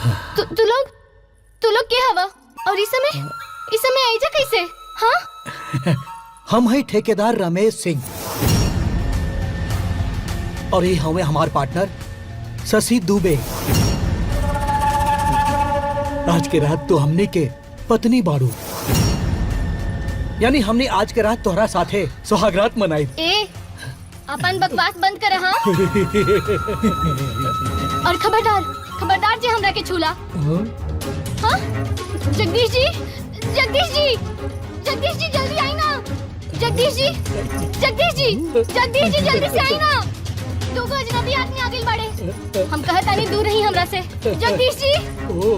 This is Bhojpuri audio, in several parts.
तू लोग क्या हवा और इस समय आईजा कैसे? हाँ हम है ठेकेदार रमेश सिंह और ये हमें हमार पार्टनर शशि दुबे। आज के रात तो हमने के पत्नी बाड़ू, यानी हमने आज के रात तोहरा साथे सुहागरात मनाई। ए अपन बकवास बंद कर। हाँ और खबरदार जी हमरा के छूला। हाँ जगदीश जी जल्दी आई ना। जगदीश जी जल्दी से आई ना। दो अजनबी आदमी आगे बढ़े। हम कहता नहीं दूर रही हमरा से। जगदीश जी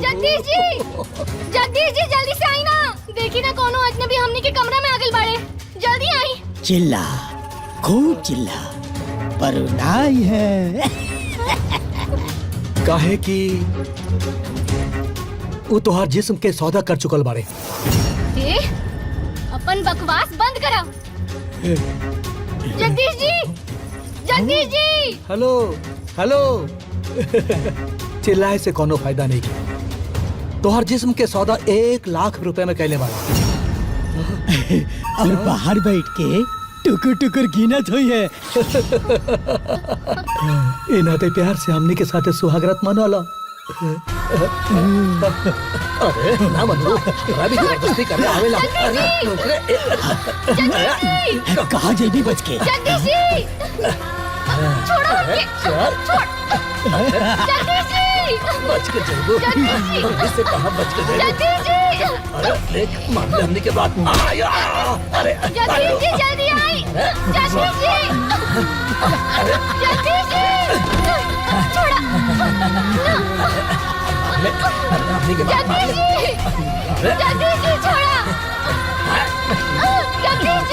जल्दी से आई ना। देखी ना कोनो अजनबी हमनी के कमरा में आगे बढ़े। जल्दी आई। चिल्ला खूब चिल्ला पर नाई है। काहे कि वो तोहार जिस्म के सौदा कर चुकल बाड़े। अपन बकवास बंद करा। जगदीश जी हेलो चिल्लाए से कोनो फायदा नहीं की। तोहर जिस्म के सौदा 1 लाख रुपए में कैले बाड़ा। और बाहर बैठ के टुकुर गिनत हुई है। ए नाते प्यार से हमनी के साथे सुहागरात मनाला। अरे ना मनु, हमरा भी जबरदस्ती करने आवेला। कहाँ जेबी बच के? जगदीश जी छोड़ो हमके। जगदीश जी बच के जाओ। हमने से कहाँ बच के जाओ? जगदीश जी अरे देख मामले हमने के बाद आया। अरे जगदीश जी जल्दी आई। जगदीश जी छोड़ा। हमने के बाद जगदीश जी छोड़ा। जगदीश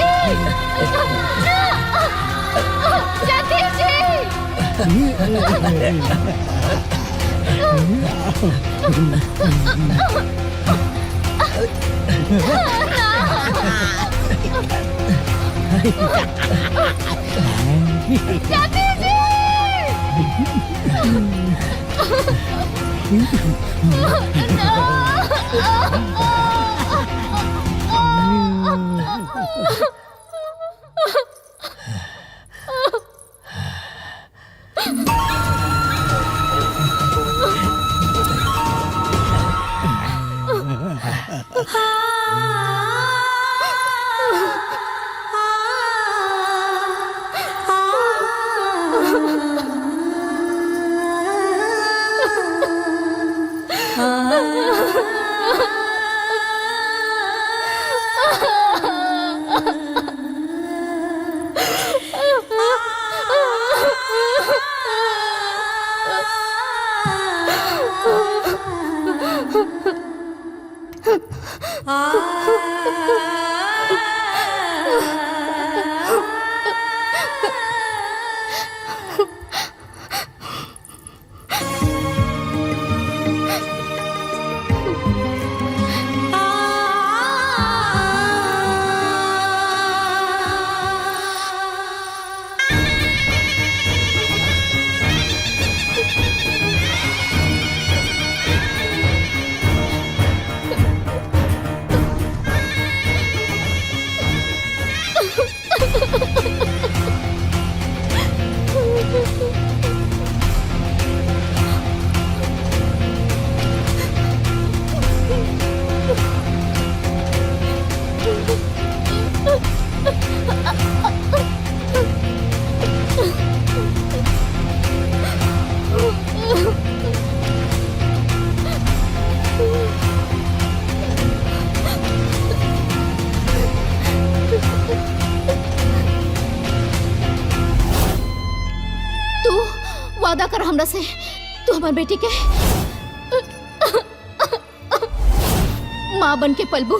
वादा कर हमरा से, तू हमार बेटी के माँ बन के पलबू।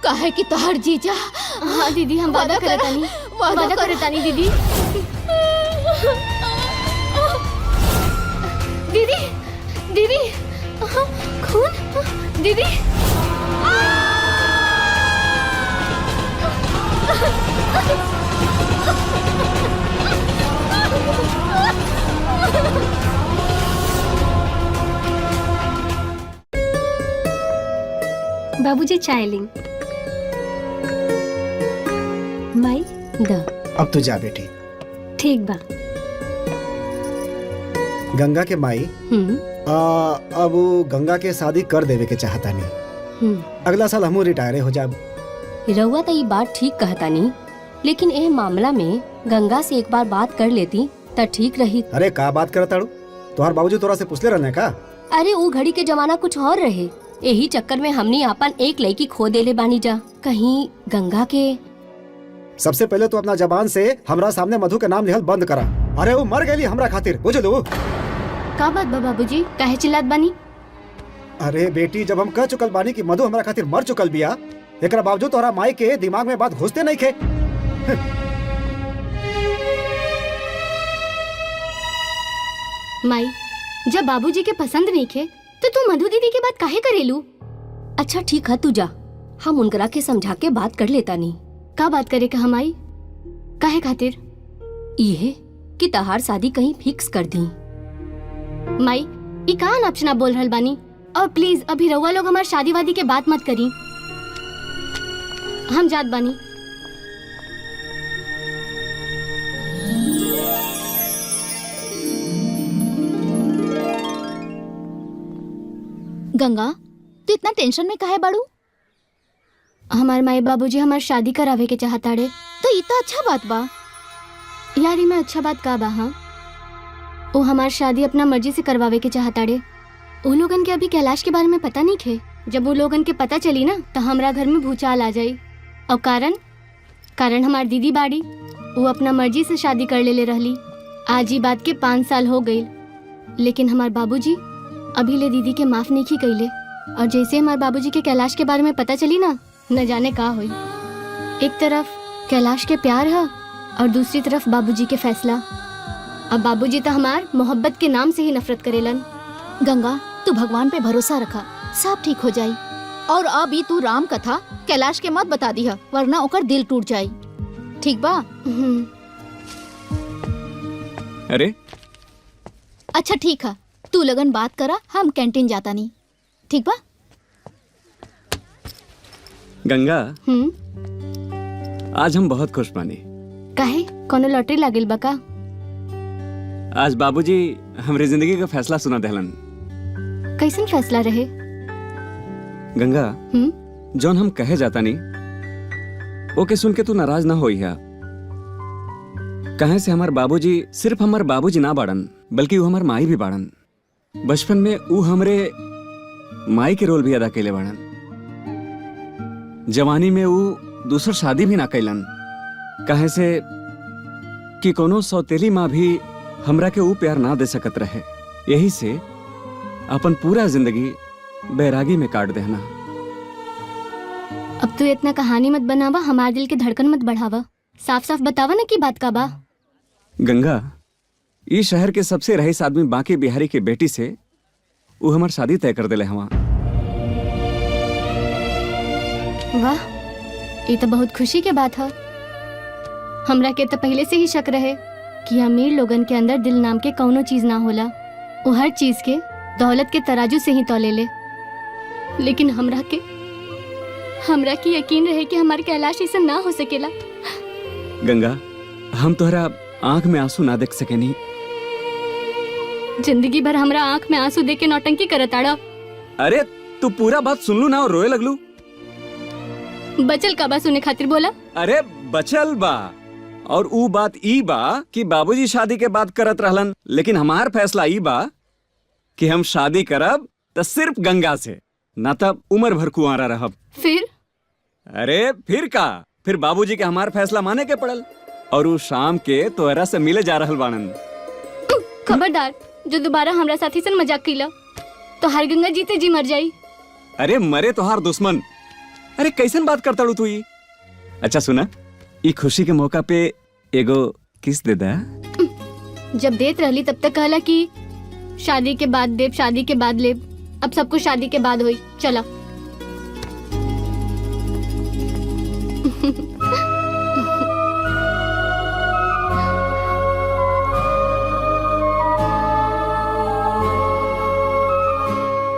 काहे कि तोहर जीजा। हाँ दीदी हम वादा करे तानी दीदी। दीदी खून दीदी। बाबूजी चाय ली। My the. अब तू जा बेटी। ठीक बा। गंगा के माई हम्म अब वो गंगा के शादी कर देवे के चाहता नहीं। अगला साल हमू रिटायरे हो जाब। रउआ तो ये बात ठीक कहता नहीं, लेकिन यह मामला में गंगा से एक बार बात कर लेती तो ठीक रही। अरे का बात करता हूँ, तुम्हार बाबूजी तोरा से पूछले रहने का? अरे वो घड़ी के जमाना कुछ और रहे, यही चक्कर में हमने अपन एक लड़की खो देले बानी जा। कहीं गंगा के। सबसे पहले तो अपना जबान से हमरा सामने मधु के नाम लिहल बंद करा। अरे वो मर गई हमरा खातिर, बुझलू? का बात बा बाबूजी, काहे चिल्लात बानी? अरे बेटी, जब हम कह चुकल बानी कि मधु हमरा खातिर मर चुकल बिया, एकरा बावजूद तोहरा माई के दिमाग में बात घुसते नहीं खे। माई, जब बाबूजी के पसंद नहीं खे तो तू मधु दीदी के बात काहे करेलू? अच्छा ठीक है, तू जा, हम उनकरा के समझा के बात कर लेता नहीं। का बात करे का हमाई? काहे खातिर? ये कि तहार शादी कहीं फिक्स कर दी। माई, ई का नापचना बोल रहल बानी? और प्लीज अभी रउआ लोग हमार शादी वादी के बात मत करी। हम जात बानी। गंगा, तू इतना टेंशन में काहे बाड़ू? हमार माई बाबूजी हमार शादी करावे के चाहताड़े। तो ये तो अच्छा बात बा यार। में अच्छा बात का बा? हाँ, वो हमार शादी अपना मर्जी से करवावे के चाहताड़े। वो लोगन के अभी कैलाश के बारे में पता नहीं खे। जब वो लोगन के पता चली ना तो हमरा घर में भूचाल आ जाई। और कारण हमार दीदी बाड़ी, वो अपना मर्जी से शादी कर ले रहली। आज ही बात के 5 साल हो गई, लेकिन हमार बाबूजी अभी ले दीदी के माफ नहीं की कइले। और जैसे हमार बाबूजी के कैलाश के बारे में पता चली ना, न जाने का हुई। एक तरफ कैलाश के प्यार है और दूसरी तरफ बाबूजी के फैसला। अब बाबूजी तो हमार मोहब्बत के नाम से ही नफरत करेलन। गंगा, तू भगवान पे भरोसा रखा, सब ठीक हो जाई। और अभी तू राम कथा कैलाश के मत बता दी है, वरना ओकर दिल टूट जाई। ठीक बा? अरे अच्छा ठीक है, तू लगन बात करा, हम कैंटीन जाता नहीं। ठीक बा? गंगा, आज हम बहुत खुश बानी। काहे? कोनो लॉटरी लागल बा का? आज बाबूजी हमरे जिंदगी का फैसला सुना देहलन। कैसन फैसला रहे? गंगा, जौन हम कहे जाता नहीं ओके सुन के तू नाराज ना होई है। कहे से हमार बाबूजी सिर्फ हमार बाबूजी ना बाड़न, बल्कि वो हमार माई भी बाड़न। बचपन में वो हमरे माई के रोल भी अदा कैले बाड़न। जवानी में वो दूसर शादी भी ना कैलन। कहे से कि कोनो सौतेली माँ भी हमरा के वो प्यार ना दे सकत रहे। यही से अपन पूरा जिंदगी बैरागी में काट देना। अब तू इतना कहानी मत बनावा, हमारे दिल के धड़कन मत बढ़ावा। साफ साफ बतावा ना की बात का बा। गंगा, इस शहर के सबसे रईस आदमी बांके बिहारी के बेटी से वो हमार शादी तय कर दिले हवा। वाह, ये तो बहुत खुशी के बात है। हमरा के तो पहले से ही शक रहे कि अमीर लोगन के अंदर दिल नाम के कौनो चीज ना होला। वो हर चीज के दौलत के तराजू से ही तौले ले। लेकिन हमरा की यकीन रहे कि हमारे कैलाश ऐसा ना हो सकेला। गंगा, हम तोहरा आंख में आंसू ना देख सके नहीं। जिंदगी भर हमरा आंख में आंसू देके नौटंकी करताड़ा। अरे तू पूरा बात सुन लू ना और रोए लगलू। बचल का बा सुने खातिर बोला? अरे बचल बा, और ऊ बात ई बा कि बाबूजी शादी के बात करत रहलन, लेकिन हमार फैसला ई बा कि हम शादी करब तो सिर्फ गंगा से, ना तब उम्र भर कुंवारा रहब। फिर? अरे फिर का? फिर बाबूजी के हमार फैसला माने के पड़ल। और वो शाम के तोहरा से मिले जा रहल बानन। खबरदार, जो दोबारा हमरा साथी से मजाक किला तो हर गंगा जीते जी मर जाई। अरे मरे तोहार दुश्मन। अरे कैसन बात करता तू ये? अच्छा सुना, ये खुशी के मौका पे एगो किस दे दा। जब देत रहली तब तक कहला कि शादी के बाद देव, शादी के बाद लेब। अब सब कुछ शादी के बाद हुई। चला।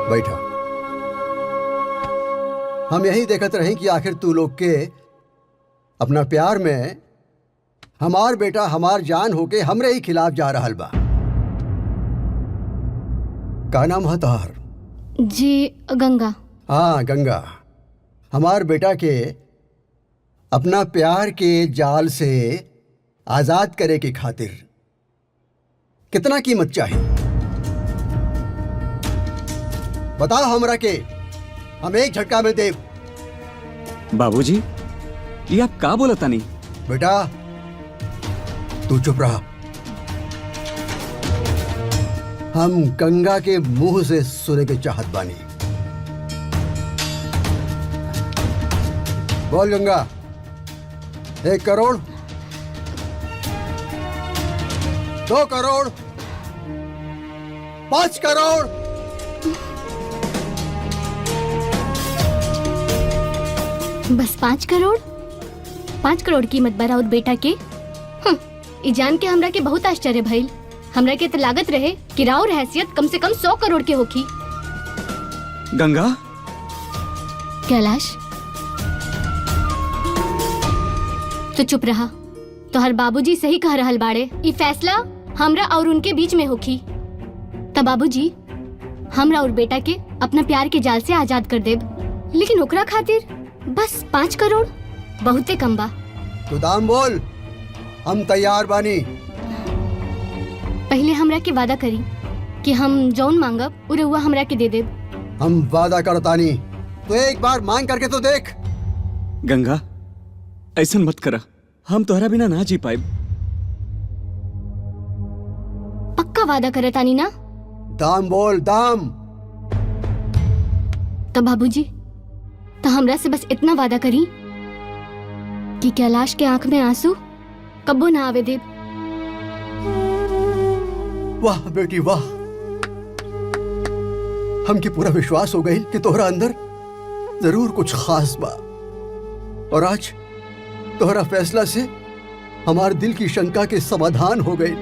बैठा। हम यही देखत रहे कि आखिर तू लोग के अपना प्यार में हमार बेटा हमार जान होके हमरे ही खिलाफ जा रहल बा। का नाम है तोहार? जी गंगा। हाँ गंगा, हमार बेटा के अपना प्यार के जाल से आजाद करे के खातिर कितना कीमत चाहिए बताओ हमरा के, हम एक झटका में दे। बाबूजी, ये आप का बोलता नहीं? बेटा तू चुप रहा। हम गंगा के मुंह से सुने के चाहत बानी। बोल गंगा। 1 करोड़, 2 करोड़, 5 करोड़। बस 5 करोड़? 5 करोड़ कीमत बराउत बेटा के? ई जान के हमरा के बहुत आश्चर्य भइल। हमरा के तो लागत रहे कि राउर हैसियत कम से कम 100 करोड़ के होखी। गंगा, कैलाश तो चुप रहा। तोहर बाबूजी सही कह रहल बाड़े, ई फैसला हमरा और उनके बीच में होखी। तब बाबूजी, हमरा और बेटा के अपना प्यार के जाल से आजाद कर देब, लेकिन ओकरा खातिर बस 5 करोड़ बहुते कम बा। तू दाम बोल, हम तैयार बानी। पहले हमरा के वादा करी कि हम जौन मांगब उ रउआ हमरा के दे देब। हम वादा करतानी, तो एक बार मांग करके तो देख। गंगा ऐसा मत करा, हम तोहरा बिना ना जी पाए। पक्का वादा करतानी ना? दाम बोल, दाम। तो बाबूजी, तो हमरा से बस इतना वादा करी कि कैलाश के आंख में आंसू कब्बो ना आवे देब। वाह बेटी वाह, हमके पूरा विश्वास हो गई कि तोहरा अंदर जरूर कुछ खास बा। और आज तोहरा फैसला से हमारे दिल की शंका के समाधान हो गई।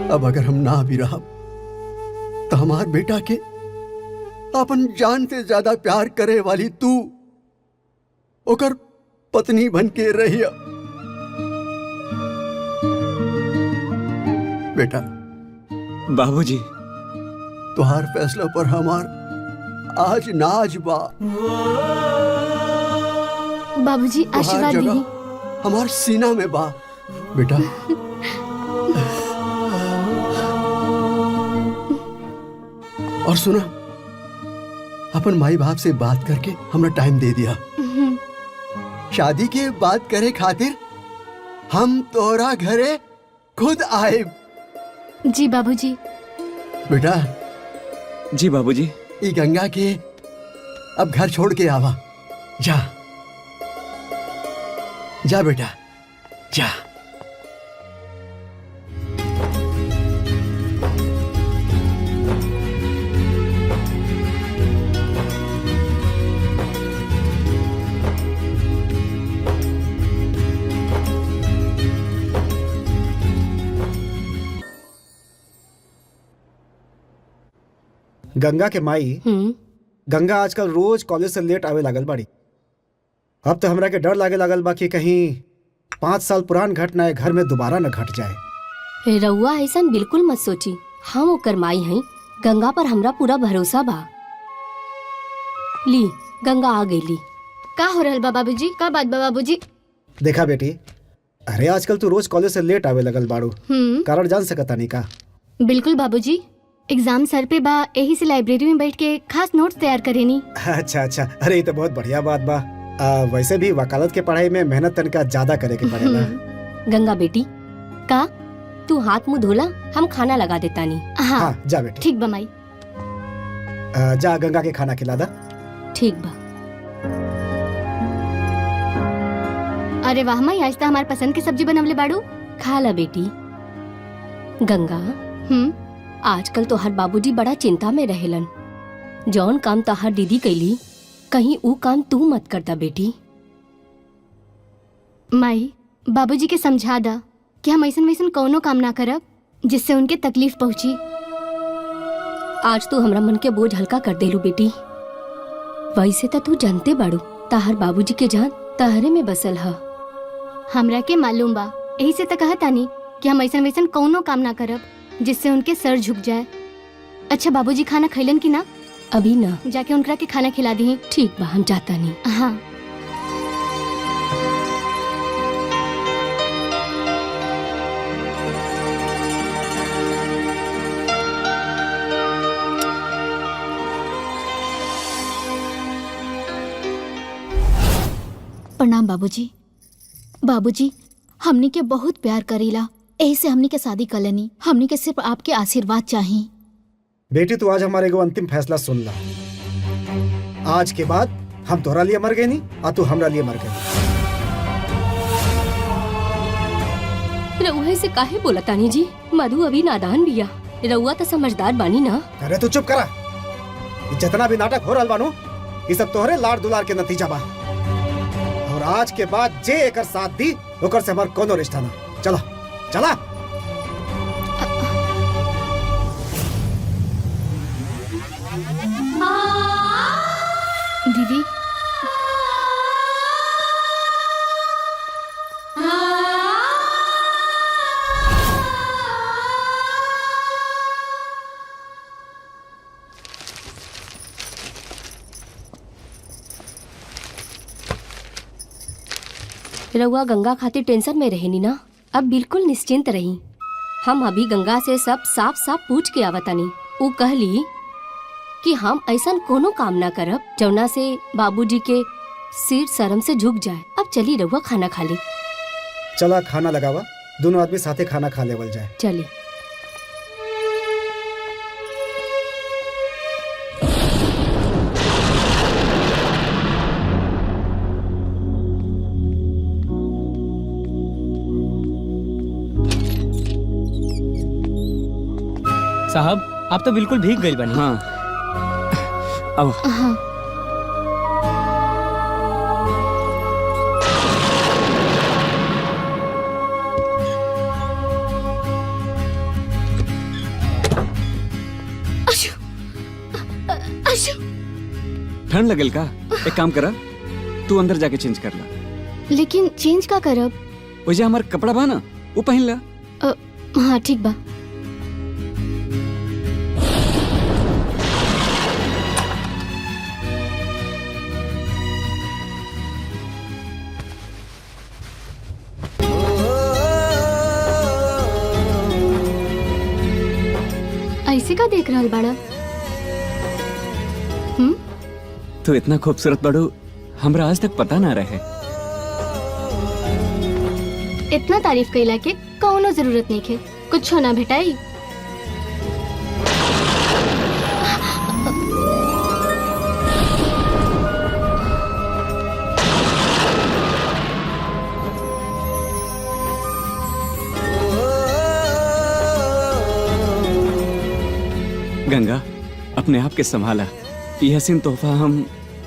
अब अगर हम ना भी रहा तो हमार बेटा के अपन जान से ज्यादा प्यार करे वाली तू ओकर पत्नी बन के रहिया। बेटा बाबूजी, तुहार फैसला पर हमार आज नाज बा। बाबूजी तुहार आशीर्वाद जगह दी। हमार सीना में बा बेटा। और सुना, अपन माई बाप से बात करके हमरा टाइम दे दिया। शादी के बात करे खातिर हम तोरा घरे खुद आए। जी बाबूजी। बेटा जी बाबूजी। ई गंगा के अब घर छोड़ के आवा। जा जा बेटा जा। गंगा के माई, गंगा आजकल रोज कॉलेज से लेट आवे लागल बाड़ी। अब तो हमरा के डर लागे लागल बा कि कहीं 5 साल पुरान घटना घर में दोबारा न घट जाए। रउआ ऐसा बिल्कुल मत सोची, हम ओकर माई हई। गंगा पर हमरा पूरा भरोसा बा। ली, गंगा आ गईली। का हो रहल बा बाबूजी? का बात बा बाबूजी? देखा बेटी, अरे आजकल तू रोज कॉलेज से लेट आवे लगल बाड़ू, कारण जान सकता नहीं का? बिल्कुल बाबूजी, एग्जाम सर पे बा, यही से लाइब्रेरी में बैठ के खास नोट्स तैयार करेनी। अच्छा अच्छा, अरे ये तो बहुत बढ़िया बात बा। वैसे भी वकालत के पढ़ाई में मेहनत तनका ज्यादा करे के पड़ेला। गंगा बेटी, का? तू हाथ मुंह धोला, हम खाना लगा देता नहीं। हाँ जा बेटी। ठीक बा माई। जा गंगा के खाना खिला दा। ठीक बा। अरे वाह माई, आज तो हमारे पसंद की सब्जी बनवले बाड़ू। खा ला बेटी। गंगा, आजकल तोहर बाबूजी बड़ा चिंता में रहेलन। जौन काम तोहर दीदी कैली, कहीं ऊ काम तू मत करता बेटी। माई, बाबूजी के समझा दा कि हम ऐसन वैसन कौनो काम ना करब जिससे उनके तकलीफ पहुंची। आज तू हमरा मन के बोझ हल्का कर देलू बेटी। वैसे तो तू जानते बाड़ू ताहर बाबूजी के जान तहरे में बसल ह। हमरा के मालूम बा, यही से तो कहतानी कि हम ऐसा वैसन कौनो काम ना करब जिससे उनके सर झुक जाए। अच्छा बाबूजी खाना खैलन की ना? अभी ना। जाके उनकरा के खाना खिला दी। ठीक बा, हम जाता नहीं। हाँ। प्रणाम बाबूजी। बाबूजी हमनी के बहुत प्यार करीला, यही से हमनी के शादी कर लेनी। हमनी के सिर्फ आपके आशीर्वाद चाहिए। बेटी तू आज हमारे को अंतिम फैसला सुन ला। आज के बाद हम तोहरा लिए मर गए नहीं और तू हमरा लिए मर गई। रउआ से काहे बोला तानी जी? मधु अभी नादान बिया, रउआ तो समझदार बानी ना। अरे तू चुप करा। जितना भी नाटक हो रहा बानू ये सब तोहरे लाड़ दुलार के नतीजा बा। और आज के बाद जे एकर साथ दी ओकर से हमार कोनो रिश्ता ना। चला चला। दीदी रउआ गंगा खातिर टेंशन में रहेनी ना? अब बिल्कुल निश्चिंत रही। हम अभी गंगा से सब साफ साफ पूछ के आवतानी। ऊ कहली कि हम ऐसा कोनो काम ना करब जौना से बाबूजी के सिर शर्म से झुक जाए। अब चली रउआ खाना खा ली। चला खाना लगावा, दोनों आदमी साथे खाना खा लेवल जाए। चली। साहब आप तो बिल्कुल भीग गई बनी। हाँ अब हाँ। ठंड लगल का? एक काम करा, तू अंदर जाके चेंज कर ला। लेकिन चेंज का करब? वजह हमार कपड़ा बा ना, वो पहन ला। हाँ ठीक बा। ऐसे का देख रहल बाड़ा? तो इतना खूबसूरत बड़ू हमरा आज तक पता ना रहे। इतना तारीफ कैला के कौनो जरूरत नहीं है, कुछ ना भेटाई। गंगा अपने आप के संभाला। ये हसीन तोहफा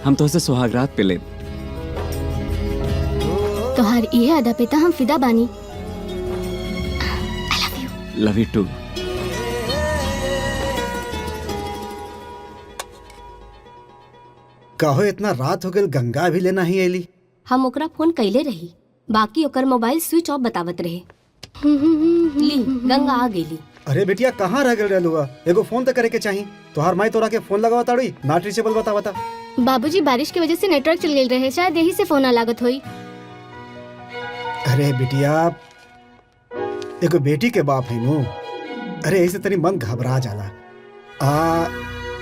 हम तो से सुहागरात पे ले। तोहार ये अदा पे तो हम फिदा बानी। Love you too. कहो इतना रात हो गई, गंगा भी लेना ही एली। हम ओकरा फोन कैले रही, बाकी ओकर मोबाइल स्विच ऑफ बतावत रहे। ली गंगा आ गेली। अरे बेटिया कहाँ रह गए रहलुआ? एगो फोन तो करे के चाहिए। तोहार माई तोरा के फोन लगावा ताड़ी नॉट रीचेबल बतावता। बाबूजी बारिश की वजह से नेटवर्क चल गेल रहे, शायद यही से फोन ना लागत होई। अरे बेटिया एगो बेटी के बाप है नु। अरे ऐसे तनी मन घबरा जाला।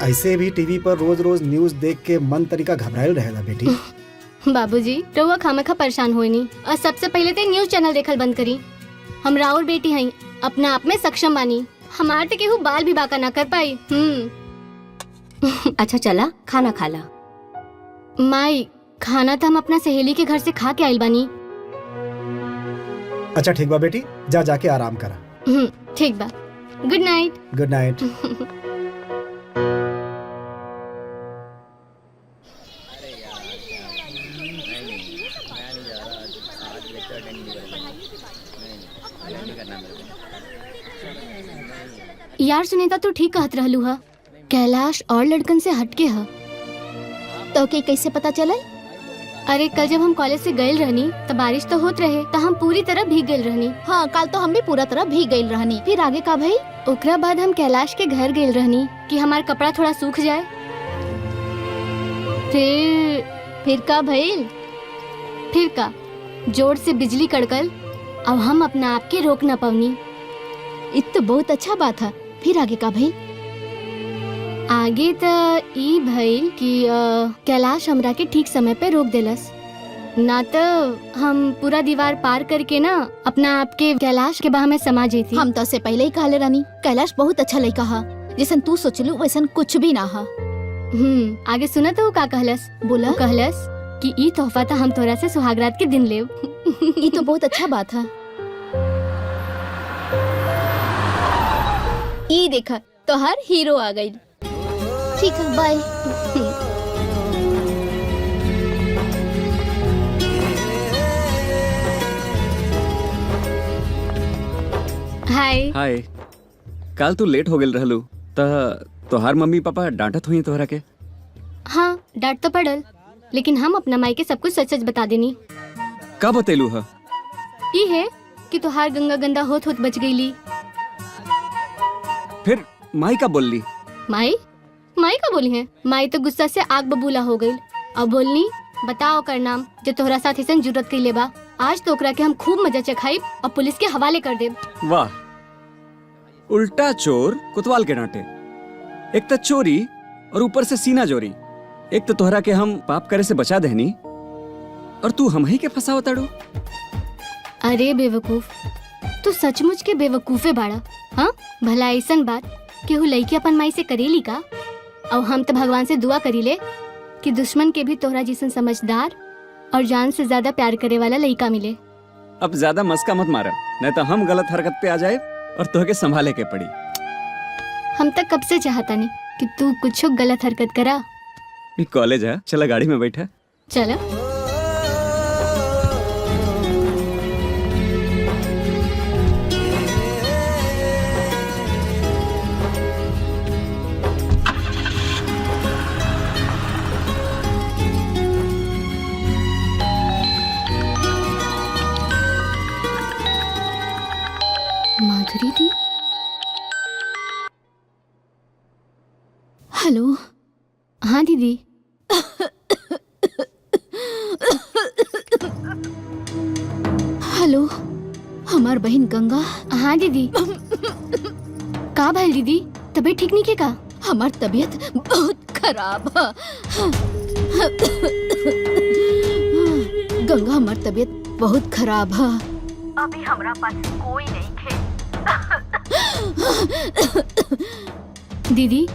ऐसे भी टीवी पर रोज रोज न्यूज देख के मन तरीका घबराइल रहेला बेटी। बाबूजी रउआ खामखा परेशान होई नहीं, और सबसे पहले तो न्यूज चैनल देखल बंद करी। हम राउर बेटी हई, अपना आप में सक्षम बानी। हमार तो केहू बाल भी बाका ना कर पाई। अच्छा चला खाना खा ला। माई खाना तो हम अपना सहेली के घर से खा के आइल बानी। अच्छा ठीक बा बेटी, जा जाके आराम करा। ठीक बा। Good night. Good night. यार सुनीता तू ठीक कहत रहलू हा, कैलाश और लड़कन से हटके हा। तो के कैसे पता चलल? अरे कल जब हम कॉलेज से गए रहनी तो बारिश तो होत रहे तो हम पूरी तरह भीग गए रहनी। हाँ, कल तो हम भी पूरा तरह भीग गई रहनी। फिर आगे का भई? ओकरा बाद हम कैलाश के घर गए रहनी कि हमार कपड़ा थोड़ा सूख जाए। फिर का भइल? फिर का जोर से बिजली कड़कल। अब हम अपना आप के रोक न पवनी। इत तो बहुत अच्छा बात है। फिर आगे का भइल? आगे त ई भइल कि कैलाश हमरा के ठीक समय पे रोक देलस, ना तो हम पूरा दीवार पार करके ना अपना आप के कैलाश के बाह में समा जेती। हम तो से पहले ही कहले रानी, कैलाश बहुत अच्छा लड़का हा। जैसन तू सोचलू वैसन कुछ भी ना हा। आगे सुना तो का कहलस? बोला? वो कहलस कि ई तोहफा था हम तोरा से सुहागरात के दिन लेव। ये तो बहुत अच्छा बात है। ये देखा तोहार हीरो आ गई। ठीक है, बाय। हाय। हाय। कल तू लेट हो गेल रहलू त तोहार मम्मी पापा डांटत हुई तोहरा के? हाँ, डांट तो पड़ल, लेकिन हम अपना माई के सब कुछ सच सच बता देनी। का बतेलू है? ये है कि तोहार गंगा गंदा होत होत बच गईली। फिर माई का बोलली? माई का बोली है? माई तो गुस्सा से आग बबूला हो गई। अब बोलनी बताओ कर नाम जो तोहरा साथ ऐसा जरूरत कइले बा। आज तो ओकरा के हम खूब मजा चखाई और पुलिस के हवाले कर देब। वाह, उल्टा चोर कोतवाल के डांटे। एक तो चोरी और ऊपर से सीना जोरी। एक तो तोहरा के हम पाप करे से बचा देहनी और तू हम ही के फंसाव ताड़ू। अरे बेवकूफ, तू सचमुच के बेवकूफे बाड़ा। हाँ, भला ऐसन बात केहू लइकी अपन माई से करेली का? और हम तो भगवान से दुआ करीले कि दुश्मन के भी तोहरा जैसन समझदार और जान से ज्यादा प्यार करे वाला लइका मिले। अब ज्यादा मस्का मत मारा, नहीं तो हम गलत हरकत पे आ जाए और तोहके संभाले के पड़ी। हम तक कब से चाहता नहीं कि तू कुछ गलत हरकत करा। ये कॉलेज है, चला गाड़ी में बैठा। चलो। माधुरी दी। हेलो। हाँ दीदी। हेलो, हमार बहन गंगा। हाँ दीदी। का भइल दीदी? तबीयत ठीक नहीं के का? हमार तबीयत बहुत खराब है। गंगा, हमार तबीयत बहुत खराब है। अभी हमरा पास कोई नहीं खे। दीदी,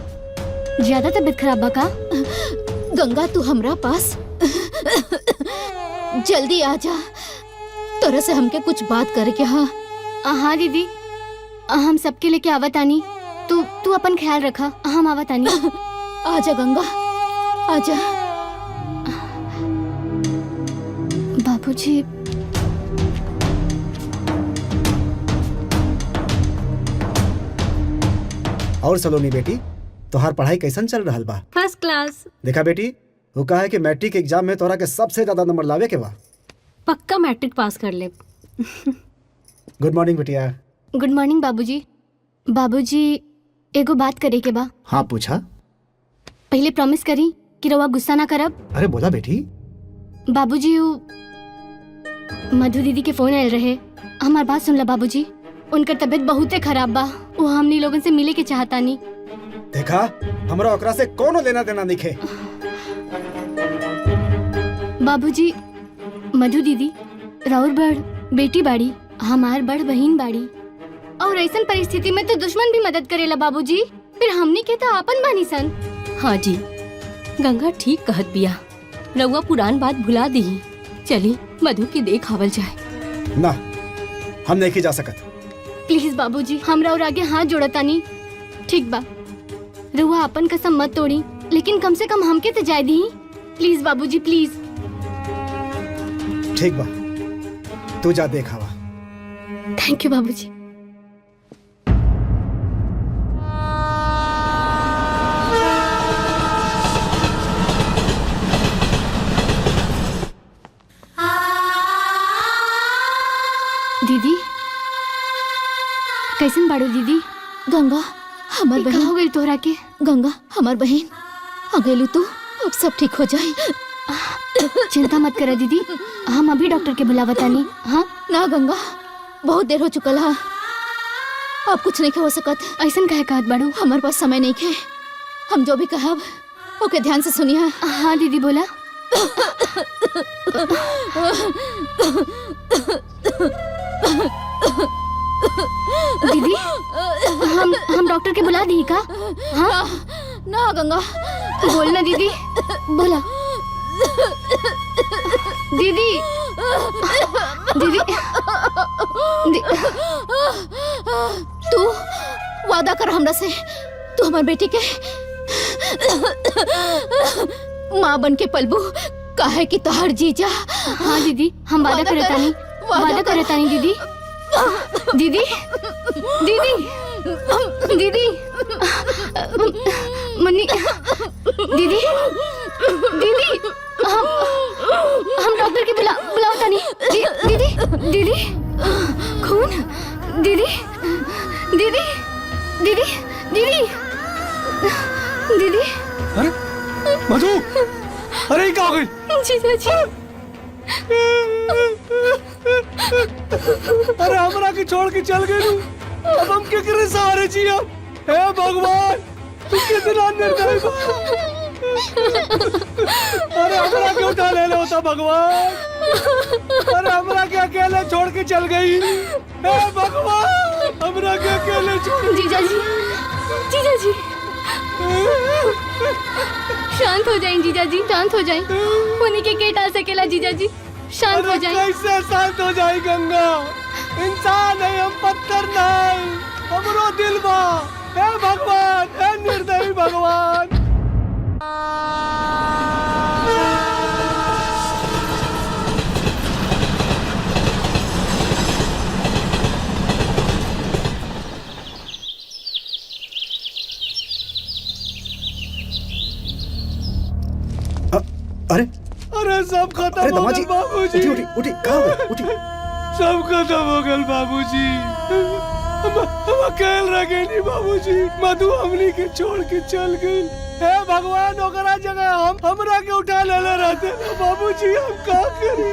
ज्यादा तबीयत खराब बा का? गंगा, तू हमरा पास जल्दी आ जा। तोरा से हमके कुछ बात करे के। हाँ दीदी, हम सबके लेके आवत आनी। तू अपन ख्याल रखा, हम आवत आनी। आजा गंगा, आजा। बाबूजी। और सलोनी बेटी, तोहार पढ़ाई कैसन चल रहा बा? First class. देखा बेटी, वो कहा है कि मैट्रिक एग्जाम में तोरा के सबसे ज्यादा नंबर लावे के बा। पक्का मैट्रिक पास कर ले। गुड मॉर्निंग बिटिया। गुड मॉर्निंग बाबूजी। बाबूजी, एगो बात करे के बा। हाँ, पूछा। पहले प्रॉमिस करी कि रवा गुस्सा ना करब। अरे बोला बेटी। बाबूजी, मधु दीदी के फोन आयल रहे। हमार बात सुन ला बाबूजी, उनकर तबीयत बहुते खराब बा। वो हमनी लोगन से मिले के चाहता नहीं। देखा, हमरा ओकरा से कोनो लेना देना नहीं खे। बाबूजी, मधु दीदी राउर बड़ बेटी बाड़ी, हमार बड़ बहिन बाड़ी, और ऐसन परिस्थिति में तो दुश्मन भी मदद करेला बाबूजी। फिर हमनी के तो आपन बानी सन। हाँ जी, गंगा ठीक कहत बिया। रउआ पुरान बात भुला दी। चली मधु की देख आवल जाए। ना, हम नहीं जा सकत। प्लीज बाबूजी, हमरा और आगे हाथ जोड़तानी। ठीक बा, रुआ अपन कसम मत तोड़ी, लेकिन कम से कम हमके तो जाय दी। प्लीज बाबूजी, प्लीज। ठीक बा, तू जा देख आवा। थैंक यू बाबूजी। कैसन बाड़ू दीदी? गंगा हमार ई का बहन, हो गई तोहरा के? गंगा हमार बहन, आ गइलू तू, अब सब ठीक हो जाए। चिंता मत करा दीदी, हम अभी डॉक्टर के बुलावतानी। हाँ ना गंगा, बहुत देर हो चुकल है, अब कुछ नहीं हो सकत। ऐसन काहे कहत बाड़ू? हमारे पास समय नहीं है, हम जो भी कहब ओके ध्यान से सुनिए। हाँ दीदी बोला। दीदी हम डॉक्टर के बुला दी का? हाँ ना गंगा, बोल ना दीदी, बोला दीदी। दीदी तू वादा कर हमरा से, तू हमार बेटी के माँ बन के पलबू, काहे कि तोहर जीजा। हाँ दीदी हम वादा करतानी, वादा करतानी दीदी। दीदी दीदी दीदी मनी दीदी दीदी हम डॉक्टर की बुलावतानी। दीदी दीदी खून, दीदी दीदी दीदी दीदी दीदी। अरे मधु, अरे ये क्या हो गई? जीजा जी अरे हमरा के छोड़ के चल गई, अब हम केकरे सहारे जिया? हे भगवान, तू कितना निर्दयी बा। अरे हमरा के उठा ले होता भगवान, अरे हमरा के अकेले छोड़ के चल गई। हे भगवान, हमरा के अकेले छोड़। जीजा जी, जीजा जी शांत हो जाएं जीजा जी, शांत हो जाएं। उन्हीं के केट आ सकेला जीजा जी, शांत हो जाएं। कैसे शांत हो जाए गंगा? इंसान है हम, पत्थर नहीं। हमरो दिल बा। हे भगवान, हे निर्दयी भगवान। अरे अरे सब खत्म अरे हो दमाजी, गए बाबूजी। उठी उठी उठी, कहाँ हो गए? उठी। सब खत्म हो गए बाबूजी। हम अकेल रह गए नहीं बाबूजी। मधु हमनी के छोड़ के चल गई। हे भगवान, ओकरा जगह हमरा के उठा ले रहते ना बाबूजी। हम का करी?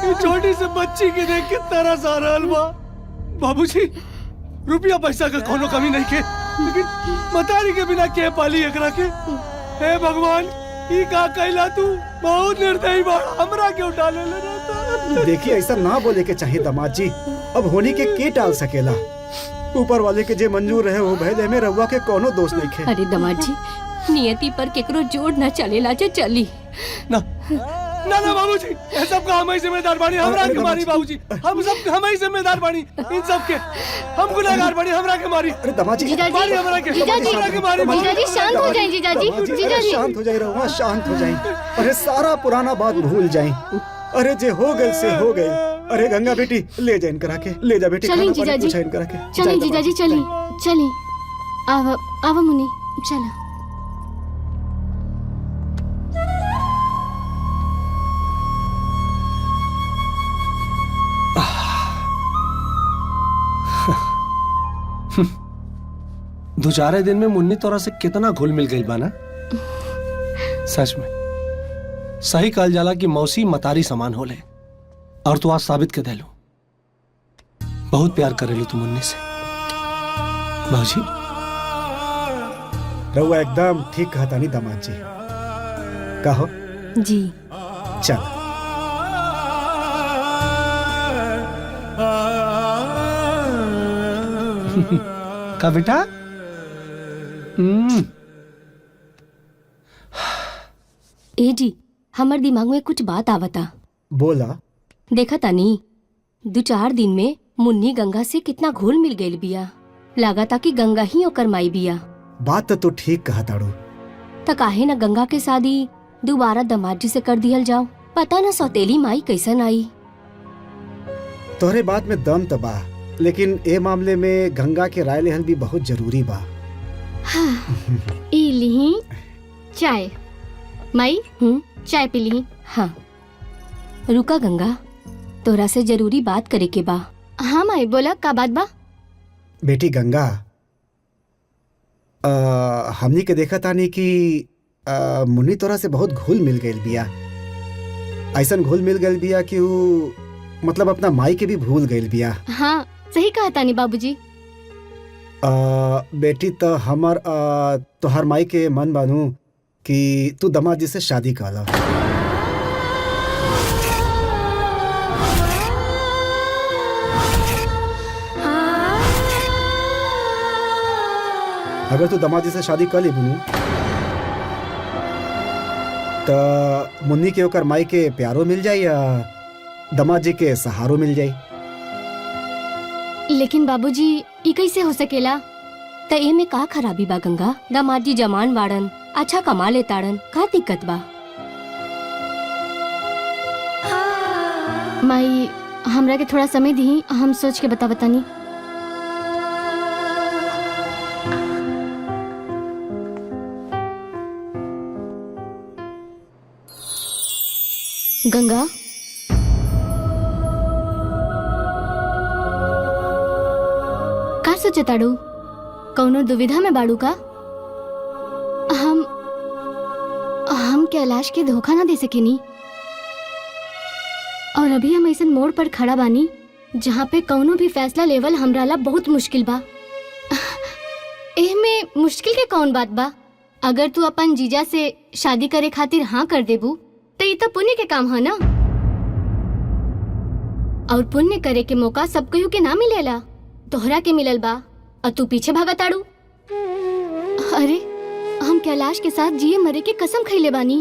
ये छोटी सी बच्ची के देख के तरस आ रहल बा बाबूजी। रुपया पैसा का कोनो कमी नहीं के, लेकिन मतारी के बिना के पाली एकरा के। हे भगवान, ई का कैला तू? बहुत निर्दयी बा, हमरा के उठा ले रहता। देखिए ऐसा ना बोले के चाहिए दामाद जी, अब होनी के टाल सकेला। ऊपर वाले के जे मंजूर रहे वो भैले में रहुआ के कोनो दोष नहीं खे। अरे दमाद जी, नियति पर केकरो जोड़ न चलेला जे चली। ना ना ना बाबूजी, ये सब का हम ही जिम्मेदार बानी। हमरा के मारी बाबूजी, हम सब हम ही जिम्मेदार बानी इन सब के। हम गुनहगार बानी, हमरा के मारी। अरे दामाद जी, जीजा मारी जी, हमरा के, जीजा जी, हमरा के मारी। जीजा जी शांत हो जाएं जीजा जी, जीजा जी। शांत हो जाए रहुआ, शांत हो जाए। अरे सारा पुराना बात भूल जाए। अरे जे हो गए से हो गए। अरे गंगा बेटी, ले जा इनकरा के, ले जा बेटी। चलें खाना जीजा पानी जी, पूछा इनकरा के। चलें जाए जीजा जी, दामाद चलें चलें। आवा आवा मुनी, चला। दो चार दिन में मुन्नी तोरा से कितना घुल मिल गई बाना। सच में सही कहल जाला कि मौसी मतारी समान होले, और तू आज साबित के देलू बहुत प्यार करेलू तू मुन्नी से। बाबूजी, रहुआ एकदम ठीक कहता नहीं दामाद जी। कहो जी। चल। का बेटा? ए जी, हमर दिमाग में कुछ बात आवता। बोला। देखा तानी, 2-4 दिन में मुन्नी गंगा से कितना घुल मिल गई बिया। लगाता कि गंगा ही ओकर माई बिया। बात तो ठीक कहा ताड़ू। त काहे न गंगा के शादी दोबारा दामाद जी से कर दियल जाओ। पता न सौतेली माई कैसन आई। तोहरे बात में दम तो बा, लेकिन ए मामले में गंगा के राय लेहल भी बहुत जरूरी बा। ई लीही चाय। माई चाय पी ली। हाँ रुका गंगा, तोरा से जरूरी बात करे के बा। हाँ माई बोला, का बात बा? बेटी गंगा, हमनी के देखा तानी कि मुन्नी तोरा से बहुत घुल मिल गई बिया। ऐसन घुल मिल गई बिया कि ऊ मतलब अपना माई के भी भूल गई बिया। हाँ सही कहा तानी बाबूजी। बेटी तो हमर तोहर माई के मन बानू कि तू दामाद जी से शादी कर ला। अगर तू दामाद जी से शादी कर ली बुनू तो मुन्नी के ओकर माई के प्यारो मिल जाई या दामाद जी के सहारो मिल जाई। लेकिन बाबूजी ई कैसे हो सकेला? त एमे का खराबी बा गंगा? दामाद जी जमान वाड़न, अच्छा कमा ले ताड़न, का दिक्कत बा? माई हमरा के थोड़ा समय दी, हम सोच के बता बतानी। गंगा का सोचे ताड़ू? कौनो दुविधा में बाड़ू का? हम कैलाश के धोखा ना दे सकेनी। और अभी हम ऐसन मोड़ पर खड़ा बानी जहाँ पे कौनो भी फैसला लेवल हमरा ला बहुत मुश्किल बा। एहमे मुश्किल के कौन बात बा? अगर तू अपन जीजा से शादी करे खातिर हाँ कर देबू तो ये तो पुण्य के काम है ना। और पुण्य करे के मौका सब कहियो के ना मिलेला, तोहरा के मिलल बा और तू पीछे भागत आड़ू। अरे हम कैलाश के साथ जिए मरे के कसम खइले बानी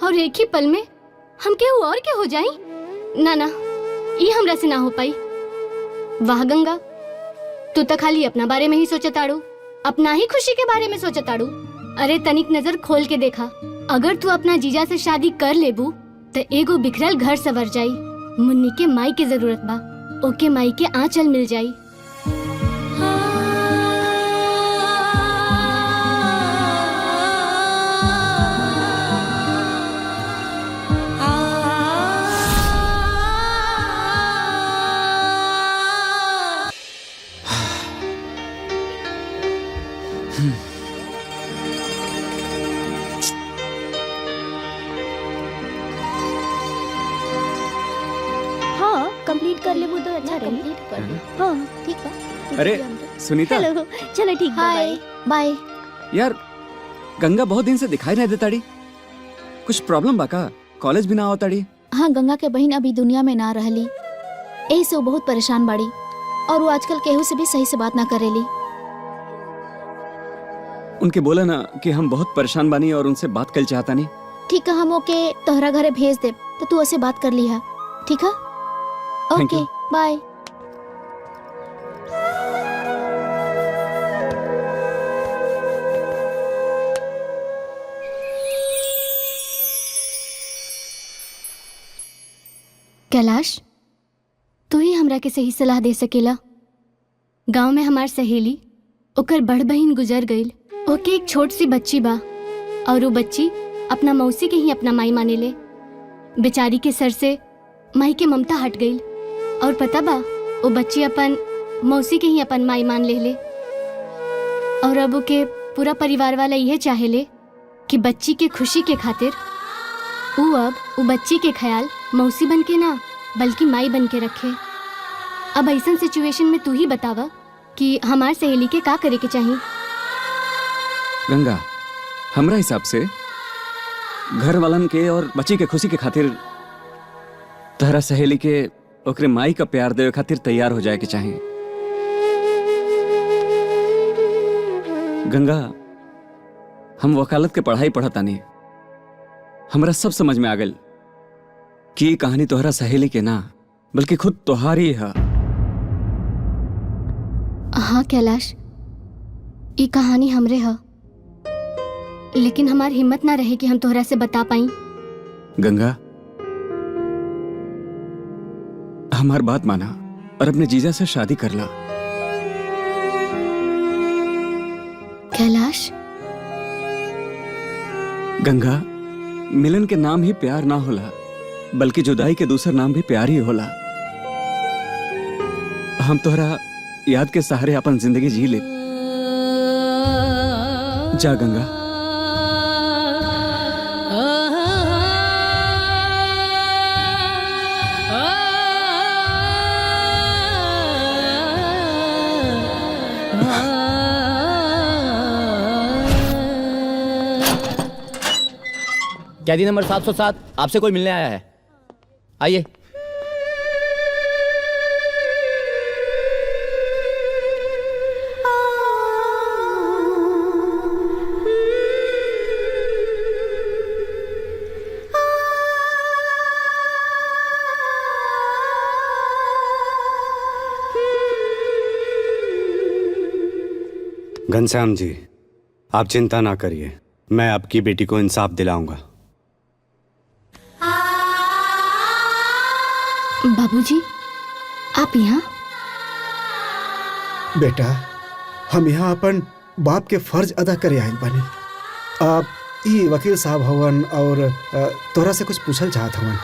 और एक ही पल में हम केहू और के हो जाई? ना ना, ये हमरा से ना हो पाई। वाह गंगा, तू तो खाली अपना बारे में ही सोचत आड़ू, अपना ही खुशी के बारे में सोचत आड़ू। अरे तनिक नजर खोल के देखा, अगर तू अपना जीजा से शादी कर लेबू तो एगो बिखरल घर सवर जाई। मुन्नी के माई के जरूरत बा, ओके माई के आंचल मिल जाई। कंप्लीट कर ले वो तो अच्छा रही। कंप्लीट कर ले। हाँ ठीक बा। अरे सुनीता, हेलो, चलो ठीक बा। Hi bye. यार गंगा बहुत दिन से दिखाई नहीं देताड़ी, कुछ प्रॉब्लम बा का? कॉलेज भी ना आवताड़ी? हाँ, गंगा के बहन अभी दुनिया में ना रहली, यही से वो बहुत परेशान बाड़ी और वो आजकल केहू से भी सही से बात ना करेली। उनके बोला ना कि हम बहुत परेशान बानी और उनसे बात कर चाहता नहीं। ठीक है, हम ओके तोहरा घरे भेज दे तो तू उससे बात कर लिहा। ठीक है, Thank okay you. Bye. Kailash, तू ही हमरा के सही सलाह दे सकेला। गांव में हमार सहेली, ओकर बड़ बहन गुजर गईल। ओके एक छोट सी बच्ची बा और वो बच्ची अपना मौसी के ही अपना माई माने ले। बेचारी के सर से माई के ममता हट गईल और पता बा वो बच्ची अपन मौसी के ही अपन माई मान ले। और अब के पूरा परिवार वाला यह चाहे ले कि बच्ची के खुशी के खातिर वो बच्ची के ख्याल मौसी बन के ना बल्कि माई बन के रखे। अब ऐसन सिचुएशन में तू ही बतावा कि हमार सहेली के का करे के चाहिए। गंगा, हमरा हिसाब से घर वालन के और बच्ची के खुशी के खातिर तहरा सहेली के ओकरे माई का प्यार देवे खातिर तैयार हो जाए के चाहिए। गंगा, हम वकालत के पढ़ाई पढ़तानी, हमरा सब समझ में आ गल कि ये कहानी तोहरा सहेली के ना बल्कि खुद तोहारी है। हाँ कैलाश, ये कहानी हमरे है, लेकिन हमार हिम्मत ना रहे कि हम तोहरा से बता पाई। गंगा, हमार बात माना और अपने जीजा से शादी कर ला। कैलाश, गंगा, मिलन के नाम ही प्यार ना होला बल्कि जुदाई के दूसरा नाम भी प्यार ही होला। हम तोहरा याद के सहारे अपन जिंदगी जी ले। जा गंगा। कैदी नंबर 707 आपसे कोई मिलने आया है, आइए। घनश्याम जी, आप चिंता ना करिए, मैं आपकी बेटी को इंसाफ दिलाऊंगा। बाबूजी, आप यहाँ? बेटा, हम यहाँ अपन बाप के फर्ज अदा करे आयल बानी। आप ई वकील साहब हवन और तोरा से कुछ पूछल चाहत हवन।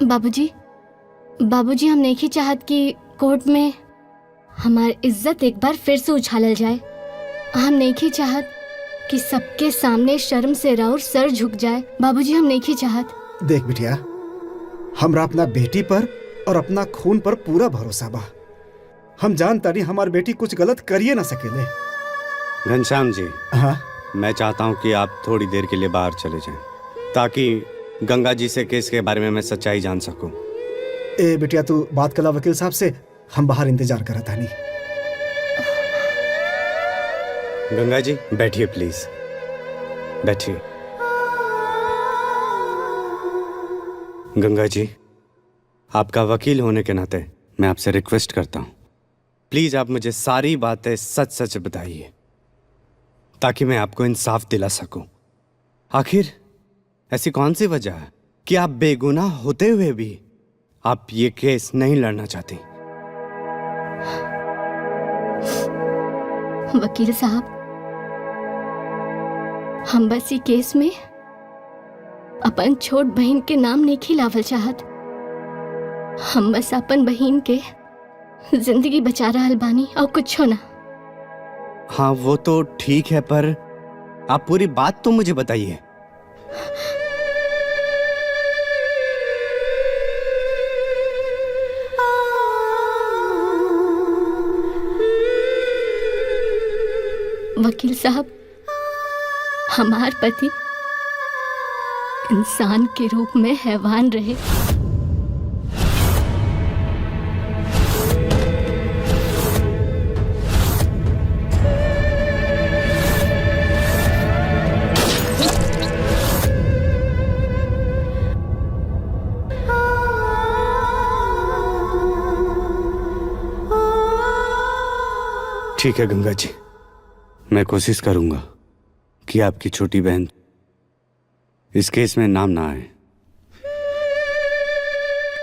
बाबूजी हम नहीं चाहत कि कोर्ट में हमारी इज्जत एक बार फिर से उछालल जाए। हम नहीं चाहत कि सबके सामने शर्म से राउर सर झुक जाए। बाबूजी, हम नहीं चाहत। देख बिटिया, हमरा अपना बेटी पर और अपना खून पर पूरा भरोसा बा। हम जानता नहीं हमारी बेटी कुछ गलत करिए ना सकेले। घनश्याम जी, हाँ, मैं चाहता हूँ कि आप थोड़ी देर के लिए बाहर चले जाएं, ताकि गंगा जी से केस के बारे में मैं सच्चाई जान सकूं। ए बिटिया, तू बात कला वकील साहब से, हम बाहर इंतजार करत हनी। गंगा जी बैठिए, प्लीज बैठिए। गंगा जी, आपका वकील होने के नाते मैं आपसे रिक्वेस्ट करता हूँ, प्लीज आप मुझे सारी बातें सच सच बताइए, ताकि मैं आपको इंसाफ दिला सकूं। आखिर ऐसी कौन सी वजह है कि आप बेगुनाह होते हुए भी आप ये केस नहीं लड़ना चाहती? वकील साहब, हम बस ये केस में अपन छोट बहन के नाम नहीं खिलावल चाहत। हम बस अपन बहन के जिंदगी बचा रहल बानी और कुछ ना। हाँ वो तो ठीक है, पर आप पूरी बात तो मुझे बताइए। वकील साहब, हमार पति इंसान के रूप में हैवान रहे। ठीक है गंगा जी, मैं कोशिश करूंगा कि आपकी छोटी बहन इस केस में नाम ना आए।